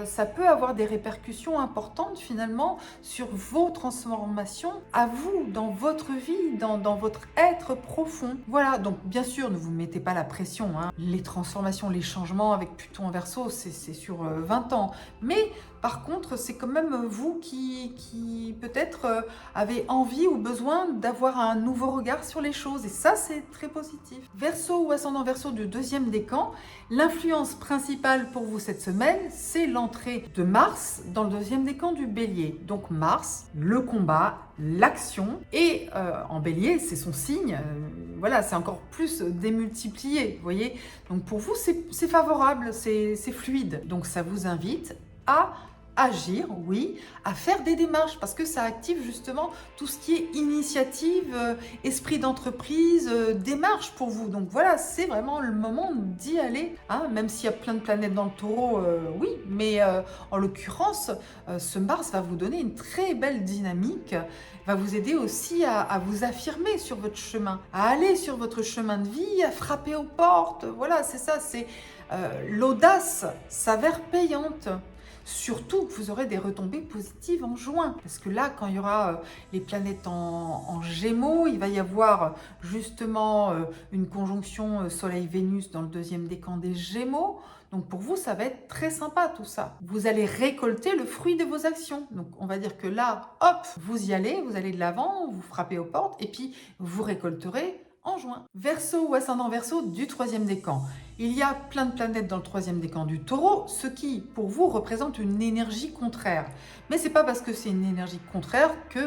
ça peut avoir des répercussions importantes finalement sur vos transformations à vous, dans votre vie, dans votre être profond. Voilà, donc bien sûr, ne vous mettez pas la pression, hein. Les transformations, les changements avec Pluton en Verseau, c'est sur 20 ans. Mais par contre, c'est quand même vous qui peut-être avez envie ou besoin d'avoir un nouveau regard sur les choses. Et ça, c'est très positif. Verseau ou ascendant Verseau du deuxième décan, l'influence principale pour vous cette semaine, c'est l'entrée de Mars dans le deuxième décan du Bélier. Donc Mars, le combat, l'action. Et en Bélier, c'est son signe. Voilà, c'est encore plus démultiplié, vous voyez. Donc pour vous, c'est favorable, c'est fluide. Donc ça vous invite à agir, oui, à faire des démarches parce que ça active justement tout ce qui est initiative, esprit d'entreprise, démarche pour vous. Donc voilà, c'est vraiment le moment d'y aller, hein, même s'il y a plein de planètes dans le Taureau, oui, mais en l'occurrence, ce Mars va vous donner une très belle dynamique, va vous aider aussi à vous affirmer sur votre chemin, à aller sur votre chemin de vie, à frapper aux portes. Voilà, c'est ça, c'est l'audace s'avère payante. Surtout que vous aurez des retombées positives en juin. Parce que là, quand il y aura les planètes en Gémeaux, il va y avoir justement une conjonction Soleil-Vénus dans le deuxième décan des Gémeaux. Donc pour vous, ça va être très sympa tout ça. Vous allez récolter le fruit de vos actions. Donc on va dire que là, hop, vous y allez, vous allez de l'avant, vous frappez aux portes et puis vous récolterez en juin. Verseau ou ascendant Verseau du troisième décan. Il y a plein de planètes dans le troisième décan du Taureau, ce qui, pour vous, représente une énergie contraire. Mais c'est pas parce que c'est une énergie contraire que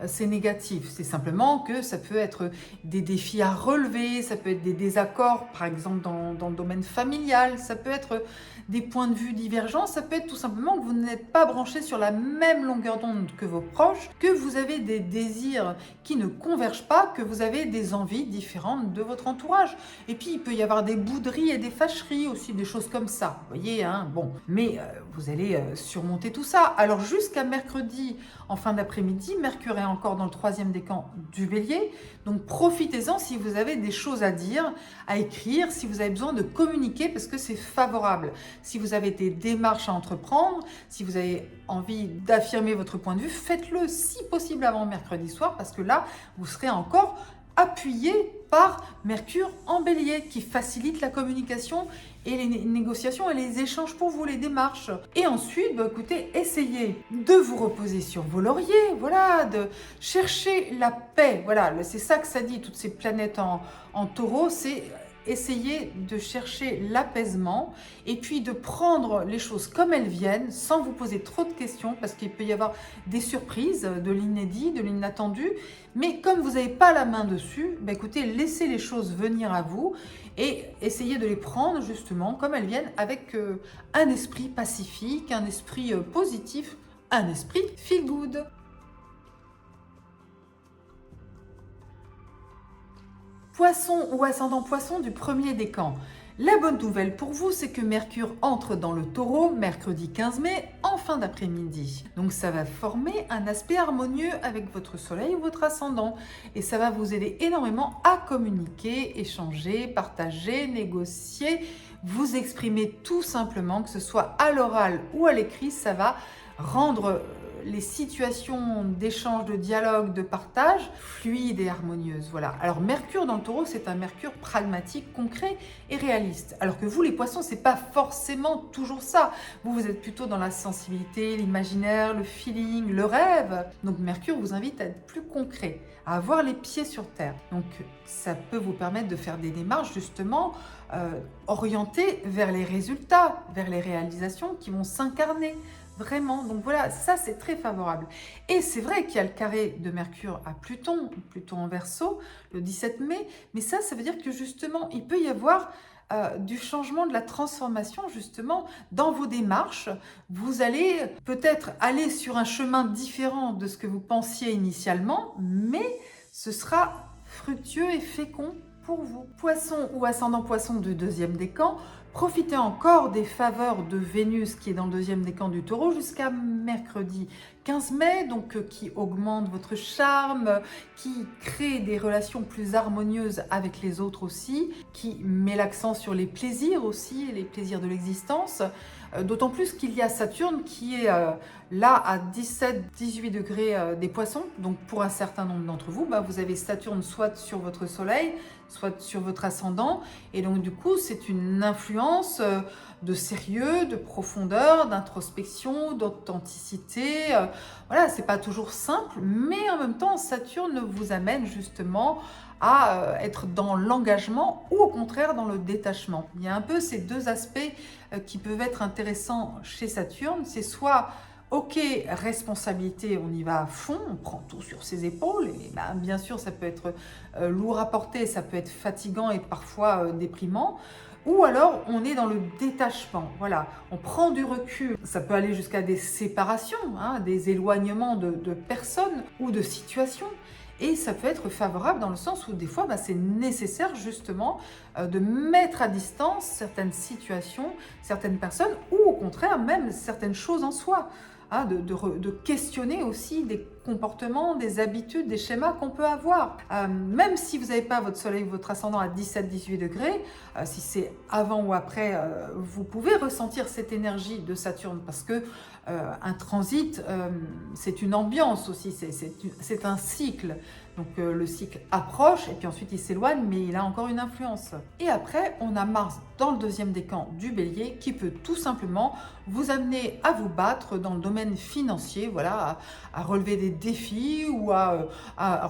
c'est négatif. C'est simplement que ça peut être des défis à relever, ça peut être des désaccords, par exemple dans le domaine familial, ça peut être des points de vue divergents, ça peut être tout simplement que vous n'êtes pas branché sur la même longueur d'onde que vos proches, que vous avez des désirs qui ne convergent pas, que vous avez des envies différentes de votre entourage. Et puis, il peut y avoir des bouderies et des fâcheries aussi, des choses comme ça. Vous voyez, hein, bon. Mais vous allez surmonter tout ça. Alors jusqu'à mercredi, en fin d'après-midi, Mercure est encore dans le troisième décan du Bélier. Donc profitez-en si vous avez des choses à dire, à écrire, si vous avez besoin de communiquer parce que c'est favorable. Si vous avez des démarches à entreprendre, si vous avez envie d'affirmer votre point de vue, faites-le si possible avant mercredi soir parce que là, vous serez encore appuyé par Mercure en Bélier qui facilite la communication et les négociations et les échanges pour vous, les démarches. Et ensuite, écoutez, essayez de vous reposer sur vos lauriers, voilà, de chercher la paix. Voilà, c'est ça que ça dit, toutes ces planètes en taureau, c'est essayer de chercher l'apaisement et puis de prendre les choses comme elles viennent sans vous poser trop de questions parce qu'il peut y avoir des surprises, de l'inédit, de l'inattendu. Mais comme vous n'avez pas la main dessus, écoutez, laissez les choses venir à vous et essayez de les prendre justement comme elles viennent avec un esprit pacifique, un esprit positif, un esprit feel good. Poisson ou ascendant poisson du premier décan. La bonne nouvelle pour vous, c'est que Mercure entre dans le taureau mercredi 15 mai en fin d'après-midi. Donc ça va former un aspect harmonieux avec votre soleil ou votre ascendant. Et ça va vous aider énormément à communiquer, échanger, partager, négocier, vous exprimer tout simplement, que ce soit à l'oral ou à l'écrit, ça va rendre les situations d'échange, de dialogue, de partage fluides et harmonieuses. Voilà. Alors Mercure dans le taureau, c'est un Mercure pragmatique, concret et réaliste. Alors que vous, les poissons, c'est pas forcément toujours ça. Vous êtes plutôt dans la sensibilité, l'imaginaire, le feeling, le rêve. Donc Mercure vous invite à être plus concret, à avoir les pieds sur terre. Donc ça peut vous permettre de faire des démarches justement orientées vers les résultats, vers les réalisations qui vont s'incarner. Vraiment, donc voilà, ça c'est très favorable. Et c'est vrai qu'il y a le carré de Mercure à Pluton, Pluton en Verseau, le 17 mai, mais ça veut dire que justement, il peut y avoir du changement, de la transformation justement dans vos démarches. Vous allez peut-être aller sur un chemin différent de ce que vous pensiez initialement, mais ce sera fructueux et fécond pour vous. Poisson ou ascendant poisson du deuxième décan, profitez encore des faveurs de Vénus qui est dans le deuxième décan du taureau jusqu'à mercredi 15 mai, donc qui augmente votre charme, qui crée des relations plus harmonieuses avec les autres aussi, qui met l'accent sur les plaisirs aussi, les plaisirs de l'existence. D'autant plus qu'il y a Saturne qui est là à 17-18 degrés des poissons. Donc pour un certain nombre d'entre vous, vous avez Saturne soit sur votre soleil, soit sur votre ascendant. Et donc du coup, c'est une influence de sérieux, de profondeur, d'introspection, d'authenticité. Voilà, c'est pas toujours simple, mais en même temps, Saturne vous amène justement à être dans l'engagement ou au contraire dans le détachement. Il y a un peu ces deux aspects qui peuvent être intéressants chez Saturne. C'est soit, ok, responsabilité, on y va à fond, on prend tout sur ses épaules. Et bien sûr, ça peut être lourd à porter, ça peut être fatigant et parfois déprimant. Ou alors, on est dans le détachement. Voilà, on prend du recul. Ça peut aller jusqu'à des séparations, des éloignements de personnes ou de situations. Et ça peut être favorable dans le sens où des fois, c'est nécessaire justement de mettre à distance certaines situations, certaines personnes ou au contraire même certaines choses en soi. De questionner aussi des comportements, des habitudes, des schémas qu'on peut avoir. Même si vous n'avez pas votre soleil ou votre ascendant à 17-18 degrés, si c'est avant ou après, vous pouvez ressentir cette énergie de Saturne parce que un transit, c'est une ambiance aussi, c'est un cycle. Donc le cycle approche et puis ensuite il s'éloigne, mais il a encore une influence. Et après, on a Mars dans le deuxième décan du Bélier qui peut tout simplement vous amener à vous battre dans le domaine financier, voilà, à relever des défis ou à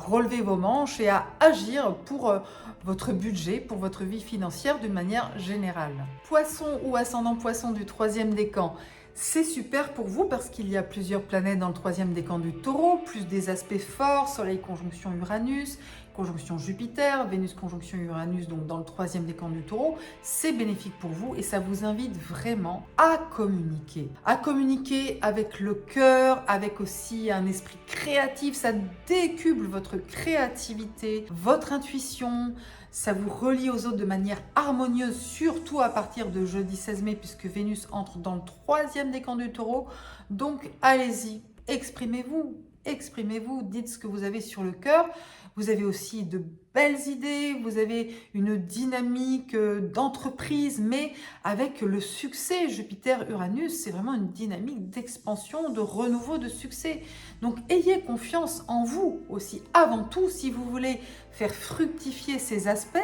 relever vos manches et à agir pour votre budget, pour votre vie financière d'une manière générale. Poisson ou ascendant poisson du troisième décan, c'est super pour vous parce qu'il y a plusieurs planètes dans le troisième décan du taureau, plus des aspects forts, soleil conjonction Uranus, conjonction Jupiter, Vénus conjonction Uranus, donc dans le 3e décan du Taureau, c'est bénéfique pour vous et ça vous invite vraiment à communiquer avec le cœur, avec aussi un esprit créatif, ça décuple votre créativité, votre intuition, ça vous relie aux autres de manière harmonieuse, surtout à partir de jeudi 16 mai, puisque Vénus entre dans le 3e décan du Taureau. Donc allez-y, exprimez-vous, dites ce que vous avez sur le cœur. Vous avez aussi de belles idées, vous avez une dynamique d'entreprise, mais avec le succès Jupiter-Uranus, c'est vraiment une dynamique d'expansion, de renouveau, de succès. Donc ayez confiance en vous aussi. Avant tout, si vous voulez faire fructifier ces aspects,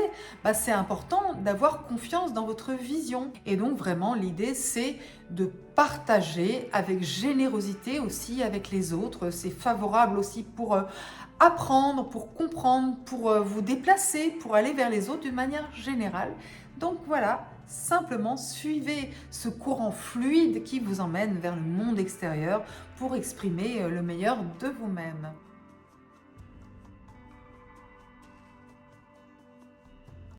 c'est important d'avoir confiance dans votre vision. Et donc vraiment, l'idée, c'est de partager avec générosité aussi avec les autres. C'est favorable aussi pour apprendre, pour comprendre, pour vous déplacer, pour aller vers les autres d'une manière générale. Donc voilà, simplement suivez ce courant fluide qui vous emmène vers le monde extérieur pour exprimer le meilleur de vous-même.